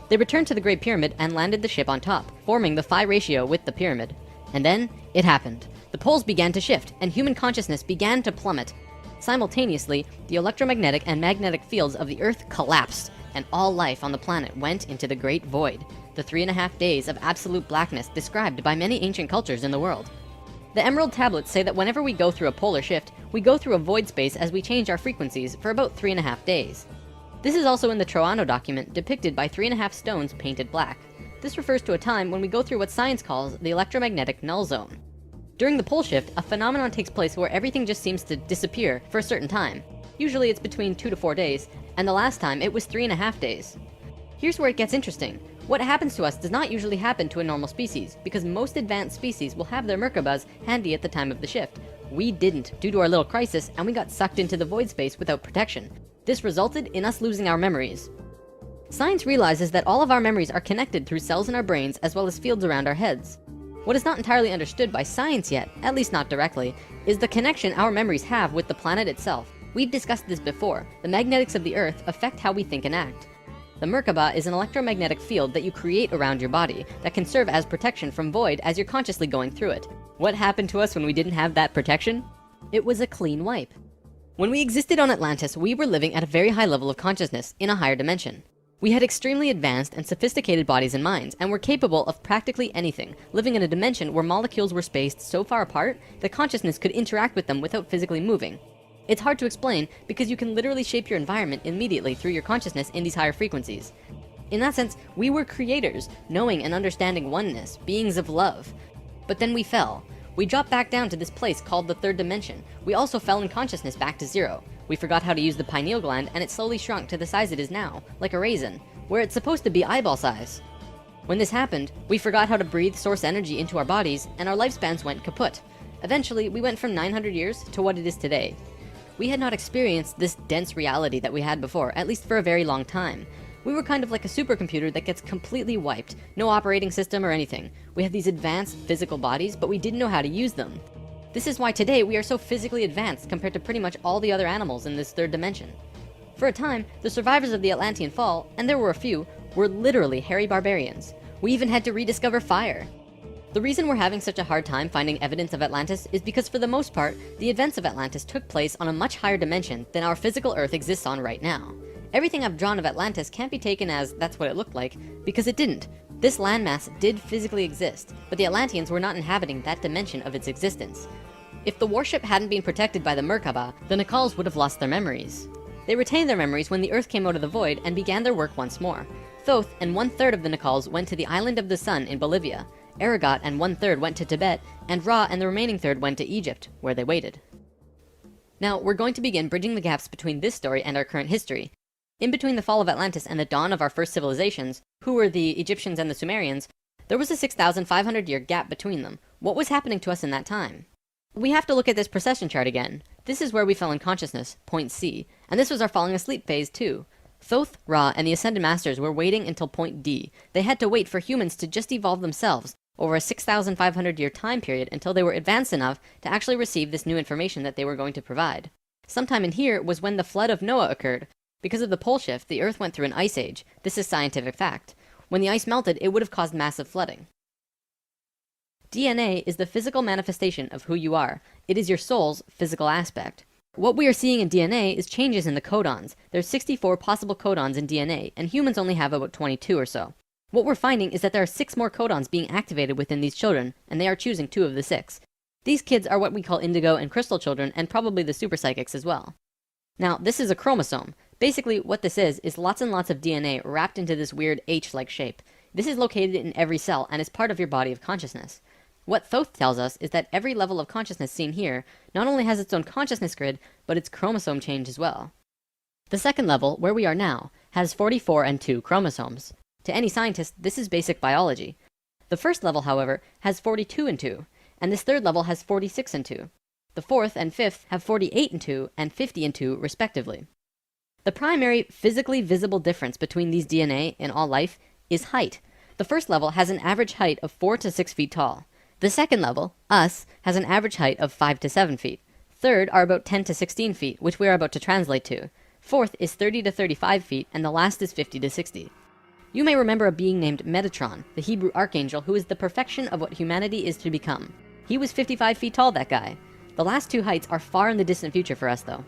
They returned to the Great Pyramid and landed the ship on top, forming the phi ratio with the pyramid. And then, it happened. The poles began to shift, and human consciousness began to plummet. Simultaneously, the electromagnetic and magnetic fields of the Earth collapsed, and all life on the planet went into the Great Void, the 3.5 days of absolute blackness described by many ancient cultures in the world. The Emerald Tablets say that whenever we go through a polar shift, we go through a void space as we change our frequencies for about 3.5 days. This is also in the Troano document, depicted by 3.5 stones painted black. This refers to a time when we go through what science calls the electromagnetic null zone. During the pole shift, a phenomenon takes place where everything just seems to disappear for a certain time. Usually it's between 2 to 4 days, and the last time it was 3.5 days. Here's where it gets interesting. What happens to us does not usually happen to a normal species, because most advanced species will have their Merkabas handy at the time of the shift. We didn't, due to our little crisis, and we got sucked into the void space without protection. This resulted in us losing our memories. Science realizes that all of our memories are connected through cells in our brains as well as fields around our heads. What is not entirely understood by science yet, at least not directly, is the connection our memories have with the planet itself. We've discussed this before. The magnetics of the Earth affect how we think and act. The Merkaba is an electromagnetic field that you create around your body that can serve as protection from void as you're consciously going through it. What happened to us when we didn't have that protection? It was a clean wipe. When we existed on Atlantis, we were living at a very high level of consciousness in a higher dimension. We had extremely advanced and sophisticated bodies and minds, and were capable of practically anything, living in a dimension where molecules were spaced so far apart that consciousness could interact with them without physically moving. It's hard to explain because you can literally shape your environment immediately through your consciousness in these higher frequencies. In that sense, we were creators, knowing and understanding oneness, beings of love. But then we fell. We dropped back down to this place called the third dimension. We also fell in consciousness back to zero. We forgot how to use the pineal gland, and it slowly shrunk to the size it is now, like a raisin, where it's supposed to be eyeball size. When this happened, we forgot how to breathe source energy into our bodies, and our lifespans went kaput. Eventually, we went from 900 years to what it is today. We had not experienced this dense reality that we had before, at least for a very long time. We were kind of like a supercomputer that gets completely wiped, no operating system or anything. We had these advanced physical bodies, but we didn't know how to use them. This is why today we are so physically advanced compared to pretty much all the other animals in this third dimension. For a time, the survivors of the Atlantean fall, and there were a few, were literally hairy barbarians. We even had to rediscover fire. The reason we're having such a hard time finding evidence of Atlantis is because for the most part, the events of Atlantis took place on a much higher dimension than our physical Earth exists on right now. Everything I've drawn of Atlantis can't be taken as that's what it looked like, because it didn't. This landmass did physically exist, but the Atlanteans were not inhabiting that dimension of its existence. If the warship hadn't been protected by the Merkaba, the Nacals would have lost their memories. They retained their memories when the Earth came out of the void and began their work once more. Thoth and 1/3 of the Nacals went to the Island of the Sun in Bolivia. Aragot and 1/3 went to Tibet, and Ra and the remaining third went to Egypt, where they waited. Now, we're going to begin bridging the gaps between this story and our current history. In between the fall of Atlantis and the dawn of our first civilizations, who were the Egyptians and the Sumerians, there was a 6,500-year gap between them. What was happening to us in that time? We have to look at this precession chart again. This is where we fell in consciousness, point C, and this was our falling asleep phase too. Thoth, Ra, and the Ascended Masters were waiting until point D. They had to wait for humans to just evolve themselves over a 6,500-year time period until they were advanced enough to actually receive this new information that they were going to provide. Sometime in here was when the flood of Noah occurred. Because of the pole shift, the Earth went through an ice age. This is scientific fact. When the ice melted, it would have caused massive flooding. DNA is the physical manifestation of who you are. It is your soul's physical aspect. What we are seeing in DNA is changes in the codons. There's 64 possible codons in DNA, and humans only have about 22 or so. What we're finding is that there are 6 more codons being activated within these children, and they are choosing 2 of the 6. These kids are what we call indigo and crystal children, and probably the super psychics as well. Now, this is a chromosome. Basically, what this is lots and lots of DNA wrapped into this weird H-like shape. This is located in every cell and is part of your body of consciousness. What Thoth tells us is that every level of consciousness seen here not only has its own consciousness grid, but its chromosome change as well. The second level, where we are now, has 44 and 2 chromosomes. To any scientist, this is basic biology. The first level, however, has 42 and 2, and this third level has 46 and 2. The fourth and fifth have 48 and 2 and 50 and 2 respectively. The primary physically visible difference between these DNA in all life is height. The first level has an average height of 4 to 6 feet tall. The second level, us, has an average height of 5 to 7 feet. Third are about 10 to 16 feet, which we are about to translate to. Fourth is 30 to 35 feet, and the last is 50 to 60. You may remember a being named Metatron, the Hebrew archangel who is the perfection of what humanity is to become. He was 55 feet tall, that guy. The last 2 heights are far in the distant future for us, though.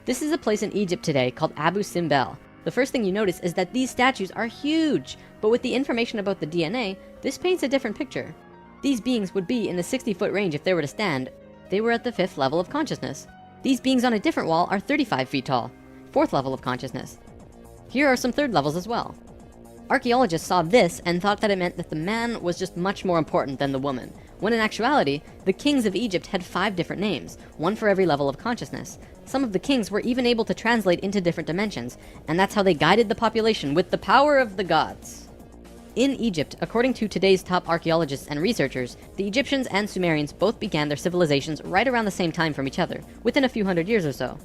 This is a place in Egypt today called Abu Simbel. The first thing you notice is that these statues are huge, but with the information about the DNA, this paints a different picture. These beings would be in the 60-foot range if they were to stand. They were at the 5th level of consciousness. These beings on a different wall are 35 feet tall, 4th level of consciousness. Here are some 3rd levels as well. Archaeologists saw this and thought that it meant that the man was just much more important than the woman, when in actuality, the kings of Egypt had 5 different names, one for every level of consciousness. Some of the kings were even able to translate into different dimensions, and that's how they guided the population with the power of the gods. In Egypt, according to today's top archaeologists and researchers, the Egyptians and Sumerians both began their civilizations right around the same time from each other, within a few hundred years or so.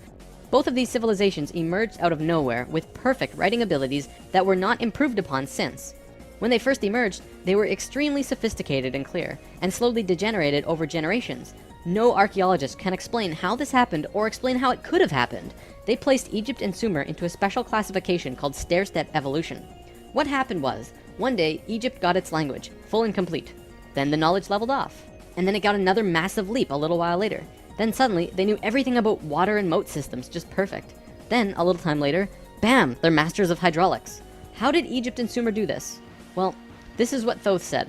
Both of these civilizations emerged out of nowhere with perfect writing abilities that were not improved upon since. When they first emerged, they were extremely sophisticated and clear, and slowly degenerated over generations. No archaeologist can explain how this happened or explain how it could have happened. They placed Egypt and Sumer into a special classification called stair-step evolution. What happened was, one day, Egypt got its language, full and complete. Then the knowledge leveled off. And then it got another massive leap a little while later. Then suddenly, they knew everything about water and moat systems just perfect. Then, a little time later, bam, they're masters of hydraulics. How did Egypt and Sumer do this? Well, this is what Thoth said.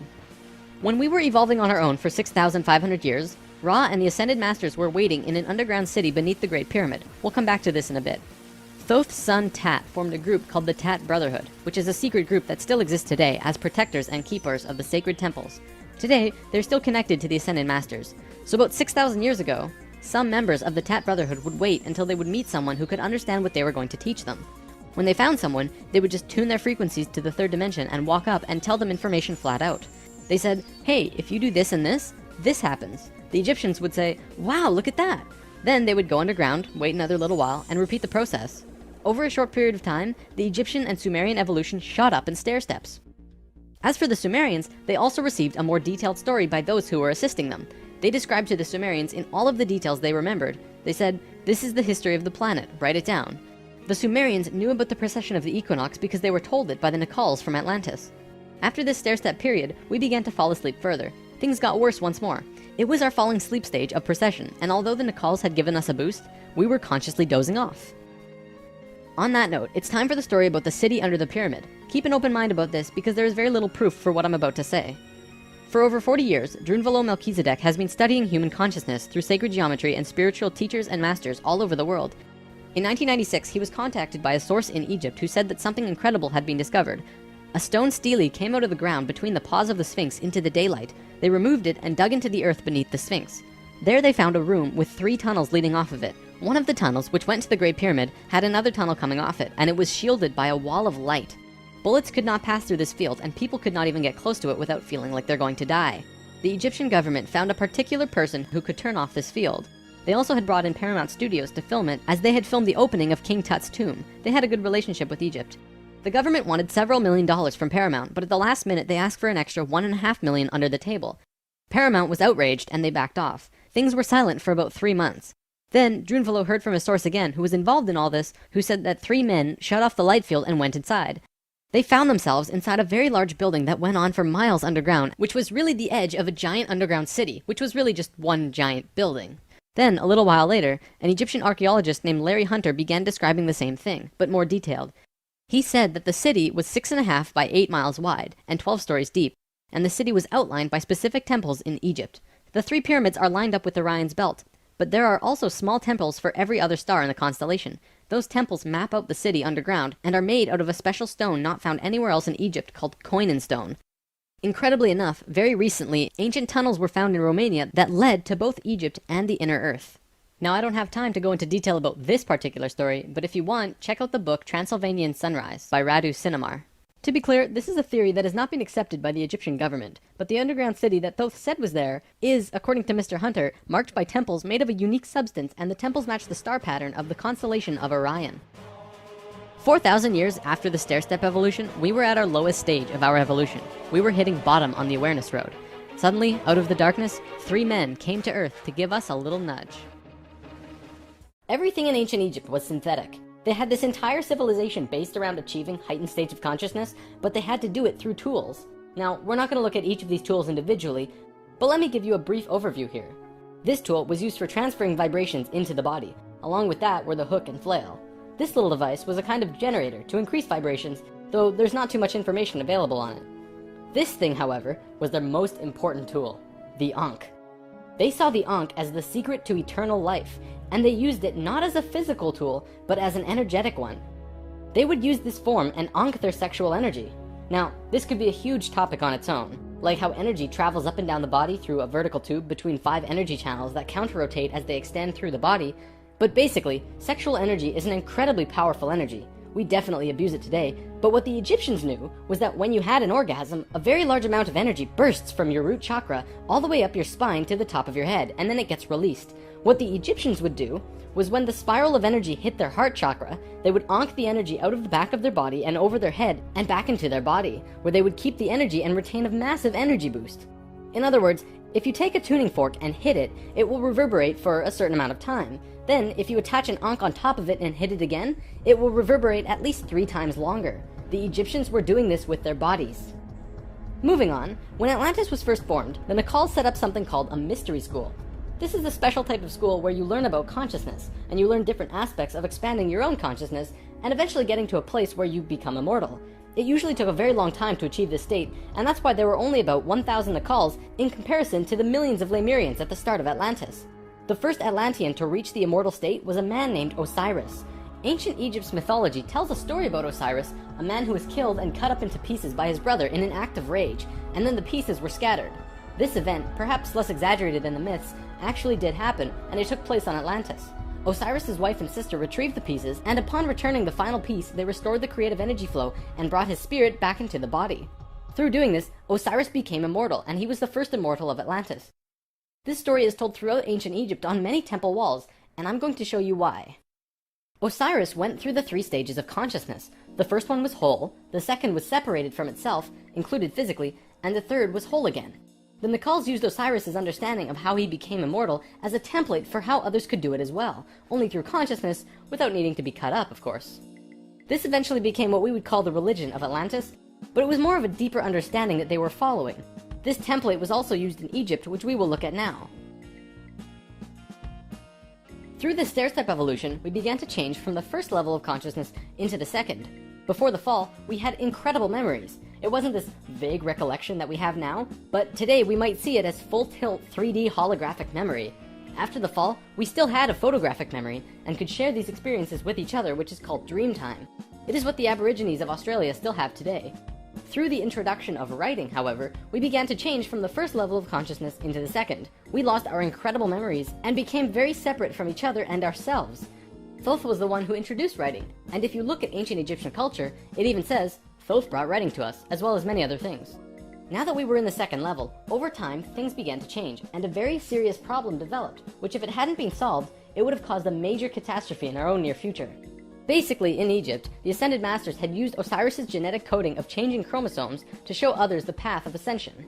When we were evolving on our own for 6,500 years, Ra and the Ascended Masters were waiting in an underground city beneath the Great Pyramid. We'll come back to this in a bit. Thoth's son Tat formed a group called the Tat Brotherhood, which is a secret group that still exists today as protectors and keepers of the sacred temples. Today, they're still connected to the Ascended Masters. So about 6,000 years ago, some members of the Tat Brotherhood would wait until they would meet someone who could understand what they were going to teach them. When they found someone, they would just tune their frequencies to the third dimension and walk up and tell them information flat out. They said, hey, if you do this and this happens. The Egyptians would say, wow, look at that. Then they would go underground, wait another little while, and repeat the process. Over a short period of time, the Egyptian and Sumerian evolution shot up in stair steps. As for the Sumerians, they also received a more detailed story by those who were assisting them. They described to the Sumerians in all of the details they remembered. They said, this is the history of the planet, write it down. The Sumerians knew about the precession of the equinox because they were told it by the Nacals from Atlantis. After this stair-step period, we began to fall asleep further. Things got worse once more. It was our falling sleep stage of precession, and although the Nacals had given us a boost, we were consciously dozing off. On that note, it's time for the story about the city under the pyramid. Keep an open mind about this because there is very little proof for what I'm about to say. For over 40 years, Drunvalo Melchizedek has been studying human consciousness through sacred geometry and spiritual teachers and masters all over the world. In 1996, he was contacted by a source in Egypt who said that something incredible had been discovered. A stone stele came out of the ground between the paws of the Sphinx into the daylight. They removed it and dug into the earth beneath the Sphinx. There they found a room with 3 tunnels leading off of it. One of the tunnels, which went to the Great Pyramid, had another tunnel coming off it, and it was shielded by a wall of light. Bullets could not pass through this field, and people could not even get close to it without feeling like they're going to die. The Egyptian government found a particular person who could turn off this field. They also had brought in Paramount Studios to film it, as they had filmed the opening of King Tut's tomb. They had a good relationship with Egypt. The government wanted several $1,000,000 from Paramount, but at the last minute they asked for an extra $1.5 million under the table. Paramount was outraged and they backed off. Things were silent for about 3 months. Then Drunvalo heard from a source again who was involved in all this, who said that 3 men shut off the light field and went inside. They found themselves inside a very large building that went on for miles underground, which was really the edge of a giant underground city, which was really just one giant building. Then, a little while later, an Egyptian archaeologist named Larry Hunter began describing the same thing, but more detailed. He said that the city was 6.5 by 8 miles wide and 12 stories deep, and the city was outlined by specific temples in Egypt. The 3 pyramids are lined up with Orion's belt, but there are also small temples for every other star in the constellation. Those temples map out the city underground and are made out of a special stone not found anywhere else in Egypt called Koinen stone. Incredibly enough, very recently, ancient tunnels were found in Romania that led to both Egypt and the inner earth. Now, I don't have time to go into detail about this particular story, but if you want, check out the book Transylvanian Sunrise by Radu Sinamar. To be clear, this is a theory that has not been accepted by the Egyptian government, but the underground city that Thoth said was there is, according to Mr. Hunter, marked by temples made of a unique substance, and the temples match the star pattern of the constellation of Orion. 4,000 years after the stair-step evolution, we were at our lowest stage of our evolution. We were hitting bottom on the awareness road. Suddenly, out of the darkness, 3 men came to Earth to give us a little nudge. Everything in ancient Egypt was synthetic. They had this entire civilization based around achieving heightened states of consciousness, but they had to do it through tools. Now, we're not going to look at each of these tools individually, but let me give you a brief overview here. This tool was used for transferring vibrations into the body. Along with that were the hook and flail. This little device was a kind of generator to increase vibrations, though there's not too much information available on it. This thing, however, was their most important tool, the Ankh. They saw the Ankh as the secret to eternal life, and they used it not as a physical tool, but as an energetic one. They would use this form and Ankh their sexual energy. Now, this could be a huge topic on its own, like how energy travels up and down the body through a vertical tube between 5 energy channels that counter-rotate as they extend through the body. But basically, sexual energy is an incredibly powerful energy. We definitely abuse it today, but what the Egyptians knew was that when you had an orgasm, a very large amount of energy bursts from your root chakra all the way up your spine to the top of your head, and then it gets released. What the Egyptians would do was when the spiral of energy hit their heart chakra, they would onk the energy out of the back of their body and over their head and back into their body, where they would keep the energy and retain a massive energy boost. In other words, if you take a tuning fork and hit it, it will reverberate for a certain amount of time. Then, if you attach an onk on top of it and hit it again, it will reverberate at least 3 times longer. The Egyptians were doing this with their bodies. Moving on, when Atlantis was first formed, the Nacals set up something called a mystery school. This is a special type of school where you learn about consciousness, and you learn different aspects of expanding your own consciousness, and eventually getting to a place where you become immortal. It usually took a very long time to achieve this state, and that's why there were only about 1,000 Nacals in comparison to the millions of Lemurians at the start of Atlantis. The first Atlantean to reach the immortal state was a man named Osiris. Ancient Egypt's mythology tells a story about Osiris, a man who was killed and cut up into pieces by his brother in an act of rage, and then the pieces were scattered. This event, perhaps less exaggerated than the myths, actually did happen, and it took place on Atlantis. Osiris's wife and sister retrieved the pieces, and upon returning the final piece, they restored the creative energy flow and brought his spirit back into the body. Through doing this, Osiris became immortal, and he was the first immortal of Atlantis. This story is told throughout ancient Egypt on many temple walls, and I'm going to show you why. Osiris went through the 3 stages of consciousness. The first one was whole, the second was separated from itself, included physically, and the third was whole again. The Nacals used Osiris's understanding of how he became immortal as a template for how others could do it as well, only through consciousness, without needing to be cut up, of course. This eventually became what we would call the religion of Atlantis, but it was more of a deeper understanding that they were following. This template was also used in Egypt, which we will look at now. Through this stair-step evolution, we began to change from the first level of consciousness into the second. Before the fall, we had incredible memories. It wasn't this vague recollection that we have now, but today we might see it as full-tilt 3D holographic memory. After the fall, we still had a photographic memory, and could share these experiences with each other, which is called dream time. It is what the Aborigines of Australia still have today. Through the introduction of writing, however, we began to change from the first level of consciousness into the second. We lost our incredible memories, and became very separate from each other and ourselves. Thoth was the one who introduced writing, and if you look at ancient Egyptian culture, it even says, Thoth brought writing to us, as well as many other things. Now that we were in the second level, over time, things began to change, and a very serious problem developed, which if it hadn't been solved, it would have caused a major catastrophe in our own near future. Basically, in Egypt, the Ascended Masters had used Osiris's genetic coding of changing chromosomes to show others the path of ascension.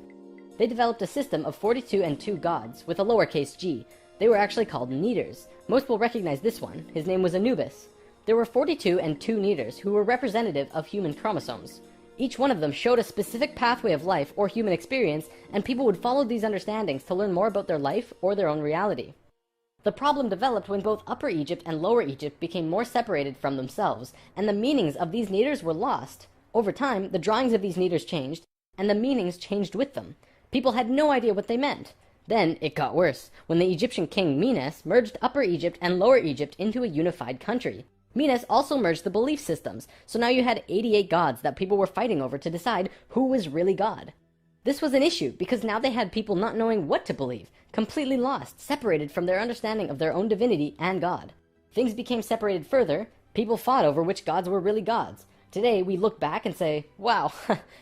They developed a system of 42 and 2 gods, with a lowercase g. They were actually called Neters. Most will recognize this one. His name was Anubis. There were 42 and 2 Neters who were representative of human chromosomes. Each one of them showed a specific pathway of life or human experience, and people would follow these understandings to learn more about their life or their own reality. The problem developed when both Upper Egypt and Lower Egypt became more separated from themselves, and the meanings of these Neters were lost. Over time, the drawings of these Neters changed, and the meanings changed with them. People had no idea what they meant. Then it got worse, when the Egyptian king Menes merged Upper Egypt and Lower Egypt into a unified country. Menes also merged the belief systems, so now you had 88 gods that people were fighting over to decide who was really God. This was an issue, because now they had people not knowing what to believe, completely lost, separated from their understanding of their own divinity and God. Things became separated further, people fought over which gods were really gods. Today, we look back and say, wow,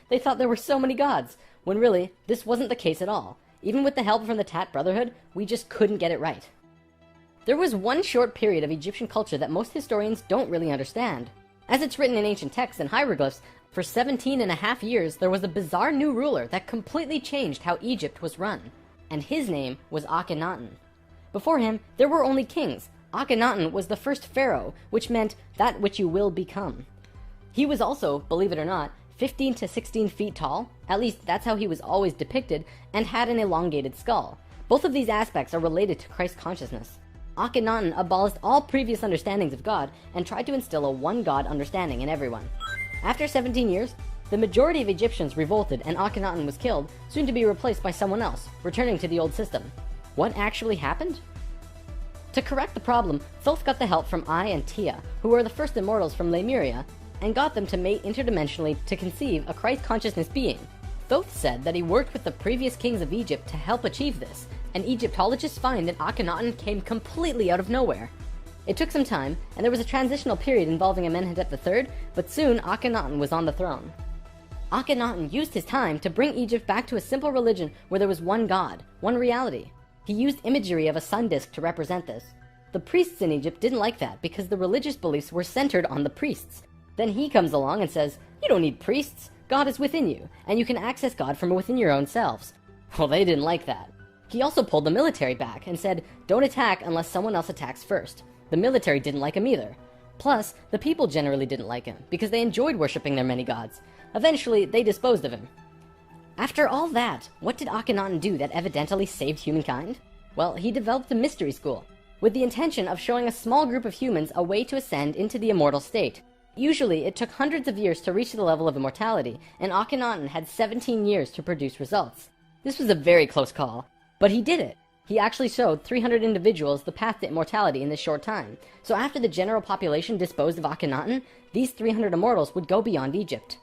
they thought there were so many gods, when really, this wasn't the case at all. Even with the help from the Tat Brotherhood, we just couldn't get it right. There was one short period of Egyptian culture that most historians don't really understand. As it's written in ancient texts and hieroglyphs, for 17.5 years there was a bizarre new ruler that completely changed how Egypt was run, and his name was Akhenaten. Before him, there were only kings. Akhenaten was the first pharaoh, which meant that which you will become. He was also, believe it or not, 15 to 16 feet tall, at least that's how he was always depicted, and had an elongated skull. Both of these aspects are related to Christ consciousness. Akhenaten abolished all previous understandings of God and tried to instill a one-God understanding in everyone. After 17 years, the majority of Egyptians revolted and Akhenaten was killed, soon to be replaced by someone else, returning to the old system. What actually happened? To correct the problem, Thoth got the help from Ai and Tia, who were the first immortals from Lemuria, and got them to mate interdimensionally to conceive a Christ consciousness being. Thoth said that he worked with the previous kings of Egypt to help achieve this, and Egyptologists find that Akhenaten came completely out of nowhere. It took some time, and there was a transitional period involving Amenhotep III, but soon Akhenaten was on the throne. Akhenaten used his time to bring Egypt back to a simple religion where there was one God, one reality. He used imagery of a sun disk to represent this. The priests in Egypt didn't like that because the religious beliefs were centered on the priests. Then he comes along and says, you don't need priests. God is within you, and you can access God from within your own selves. Well, they didn't like that. He also pulled the military back and said, don't attack unless someone else attacks first. The military didn't like him either. Plus, the people generally didn't like him because they enjoyed worshipping their many gods. Eventually, they disposed of him. After all that, what did Akhenaten do that evidently saved humankind? Well, he developed a mystery school, with the intention of showing a small group of humans a way to ascend into the immortal state. Usually, it took hundreds of years to reach the level of immortality, and Akhenaten had 17 years to produce results. This was a very close call, but he did it. He actually showed 300 individuals the path to immortality in this short time. So after the general population disposed of Akhenaten, these 300 immortals would go beyond Egypt.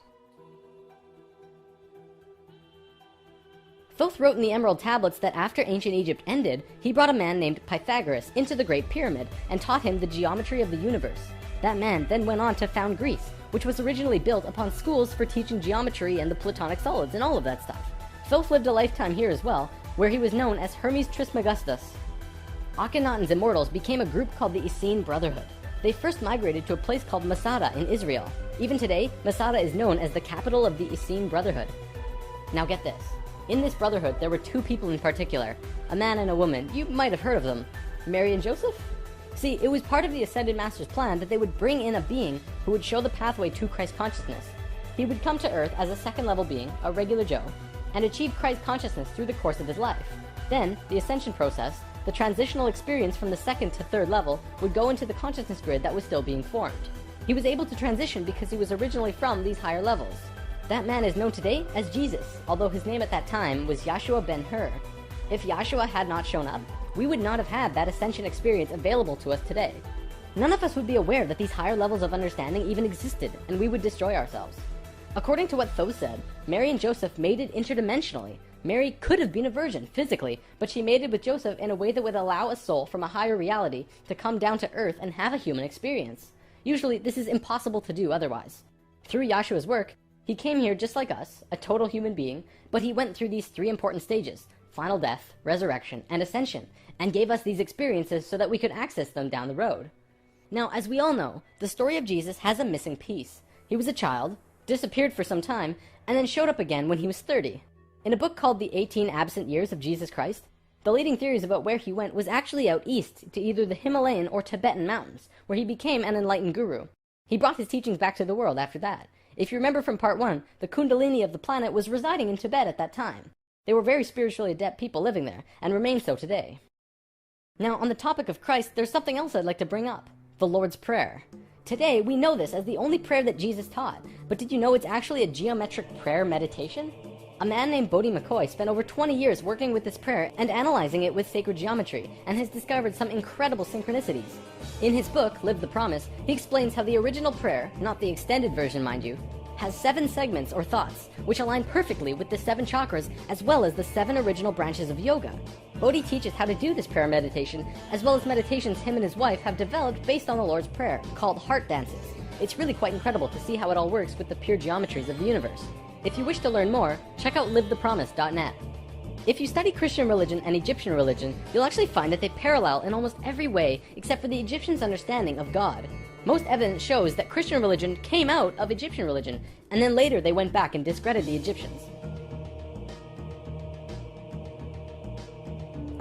Thoth wrote in the Emerald Tablets that after ancient Egypt ended, he brought a man named Pythagoras into the Great Pyramid and taught him the geometry of the universe. That man then went on to found Greece, which was originally built upon schools for teaching geometry and the Platonic solids and all of that stuff. Thoth lived a lifetime here as well, where he was known as Hermes Trismegistus. Akhenaten's immortals became a group called the Essene Brotherhood. They first migrated to a place called Masada in Israel. Even today, Masada is known as the capital of the Essene Brotherhood. Now get this. In this brotherhood, there were two people in particular, a man and a woman. You might have heard of them. Mary and Joseph? See, it was part of the Ascended Master's plan that they would bring in a being who would show the pathway to Christ consciousness. He would come to Earth as a second-level being, a regular Joe, and achieve Christ consciousness through the course of his life. Then, the ascension process, the transitional experience from the second to third level, would go into the consciousness grid that was still being formed. He was able to transition because he was originally from these higher levels. That man is known today as Jesus, although his name at that time was Yahshua ben Hur. If Yahshua had not shown up, we would not have had that ascension experience available to us today. None of us would be aware that these higher levels of understanding even existed, and we would destroy ourselves. According to what Thoth said, Mary and Joseph mated interdimensionally. Mary could have been a virgin, physically, but she mated with Joseph in a way that would allow a soul from a higher reality to come down to Earth and have a human experience. Usually, this is impossible to do otherwise. Through Yahshua's work, he came here just like us, a total human being, but he went through these three important stages: final death, resurrection, and ascension, and gave us these experiences so that we could access them down the road. Now, as we all know, the story of Jesus has a missing piece. He was a child, disappeared for some time, and then showed up again when he was 30. In a book called The 18 Absent Years of Jesus Christ, the leading theories about where he went was actually out east to either the Himalayan or Tibetan mountains, where he became an enlightened guru. He brought his teachings back to the world after that. If you remember from part 1, the Kundalini of the planet was residing in Tibet at that time. They were very spiritually adept people living there, and remain so today. Now, on the topic of Christ, there's something else I'd like to bring up: the Lord's Prayer. Today, we know this as the only prayer that Jesus taught, but did you know it's actually a geometric prayer meditation? A man named Bodhi McCoy spent over 20 years working with this prayer and analyzing it with sacred geometry, and has discovered some incredible synchronicities. In his book, Live the Promise, he explains how the original prayer, not the extended version mind you, has 7 segments or thoughts, which align perfectly with the 7 chakras as well as the 7 original branches of yoga. Bodhi teaches how to do this prayer meditation, as well as meditations him and his wife have developed based on the Lord's Prayer, called heart dances. It's really quite incredible to see how it all works with the pure geometries of the universe. If you wish to learn more, check out livethepromise.net. If you study Christian religion and Egyptian religion, you'll actually find that they parallel in almost every way except for the Egyptians' understanding of God. Most evidence shows that Christian religion came out of Egyptian religion, and then later they went back and discredited the Egyptians.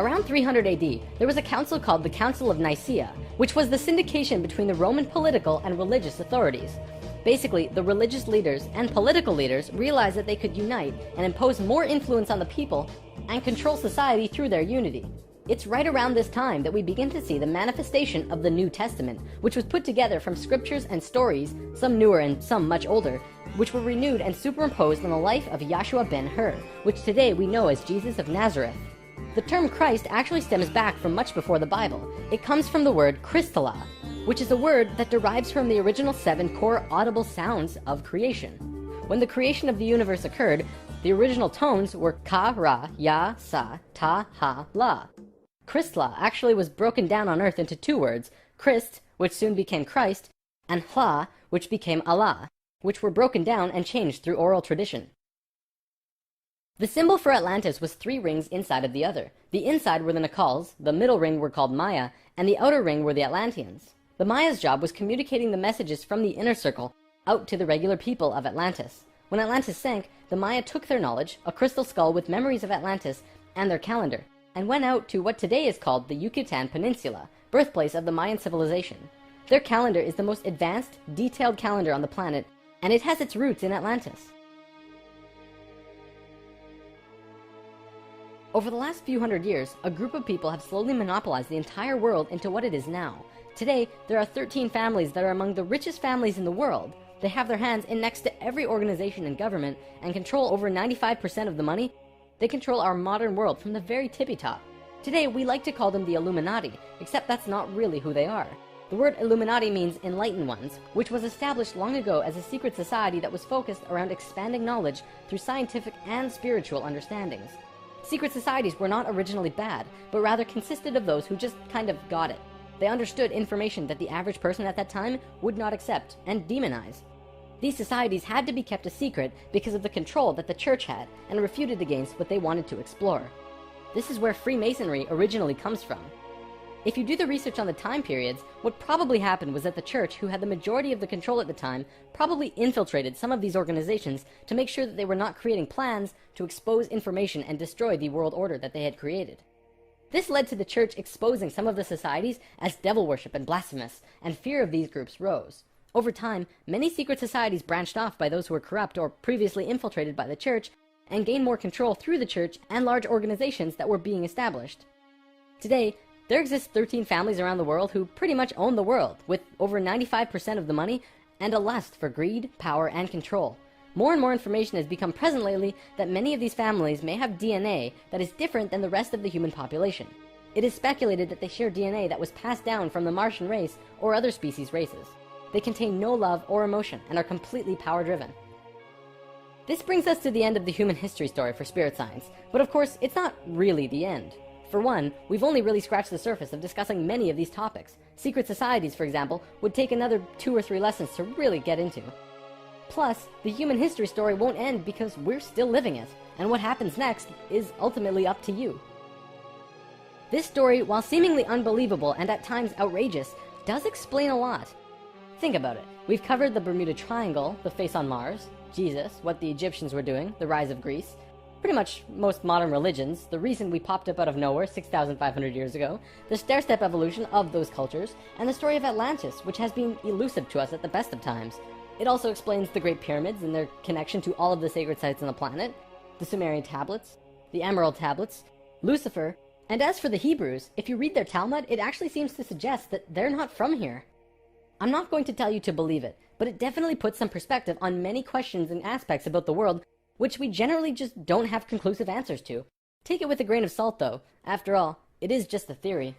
Around 300 AD, there was a council called the Council of Nicaea, which was the syndication between the Roman political and religious authorities. Basically, the religious leaders and political leaders realized that they could unite and impose more influence on the people and control society through their unity. It's right around this time that we begin to see the manifestation of the New Testament, which was put together from scriptures and stories, some newer and some much older, which were renewed and superimposed on the life of Yahshua ben Hur, which today we know as Jesus of Nazareth. The term Christ actually stems back from much before the Bible. It comes from the word Christala, which is a word that derives from the original 7 core audible sounds of creation. When the creation of the universe occurred, the original tones were ka, ra, ya, sa, ta, ha, la. Christla actually was broken down on earth into 2 words, Christ, which soon became Christ, and Hla, which became Allah, which were broken down and changed through oral tradition. The symbol for Atlantis was 3 rings inside of the other. The inside were the Nacals, the middle ring were called Maya, and the outer ring were the Atlanteans. The Maya's job was communicating the messages from the inner circle out to the regular people of Atlantis. When Atlantis sank, the Maya took their knowledge, a crystal skull with memories of Atlantis, and their calendar, and went out to what today is called the Yucatan Peninsula, birthplace of the Mayan civilization. Their calendar is the most advanced, detailed calendar on the planet, and it has its roots in Atlantis. Over the last few hundred years, a group of people have slowly monopolized the entire world into what it is now. Today, there are 13 families that are among the richest families in the world. They have their hands in next to every organization and government and control over 95% of the money. They control our modern world from the very tippy top. Today, we like to call them the Illuminati, except that's not really who they are. The word Illuminati means enlightened ones, which was established long ago as a secret society that was focused around expanding knowledge through scientific and spiritual understandings. Secret societies were not originally bad, but rather consisted of those who just kind of got it. They understood information that the average person at that time would not accept and demonize. These societies had to be kept a secret because of the control that the church had and refuted against what they wanted to explore. This is where Freemasonry originally comes from. If you do the research on the time periods, what probably happened was that the church, who had the majority of the control at the time, probably infiltrated some of these organizations to make sure that they were not creating plans to expose information and destroy the world order that they had created. This led to the church exposing some of the societies as devil worship and blasphemous, and fear of these groups rose. Over time, many secret societies branched off by those who were corrupt or previously infiltrated by the church, and gained more control through the church and large organizations that were being established. Today, there exist 13 families around the world who pretty much own the world, with over 95% of the money and a lust for greed, power, and control. More and more information has become present lately that many of these families may have DNA that is different than the rest of the human population. It is speculated that they share DNA that was passed down from the Martian race or other species races. They contain no love or emotion and are completely power-driven. This brings us to the end of the human history story for spirit science, but of course, it's not really the end. For one, we've only really scratched the surface of discussing many of these topics. Secret societies, for example, would take another 2 or 3 lessons to really get into. Plus, the human history story won't end because we're still living it, and what happens next is ultimately up to you. This story, while seemingly unbelievable and at times outrageous, does explain a lot. Think about it. We've covered the Bermuda Triangle, the face on Mars, Jesus, what the Egyptians were doing, the rise of Greece, pretty much most modern religions, the reason we popped up out of nowhere 6,500 years ago, the stair-step evolution of those cultures, and the story of Atlantis, which has been elusive to us at the best of times. It also explains the Great Pyramids and their connection to all of the sacred sites on the planet, the Sumerian tablets, the Emerald tablets, Lucifer, and as for the Hebrews, if you read their Talmud, it actually seems to suggest that they're not from here. I'm not going to tell you to believe it, but it definitely puts some perspective on many questions and aspects about the world which we generally just don't have conclusive answers to. Take it with a grain of salt though. After all, it is just a theory.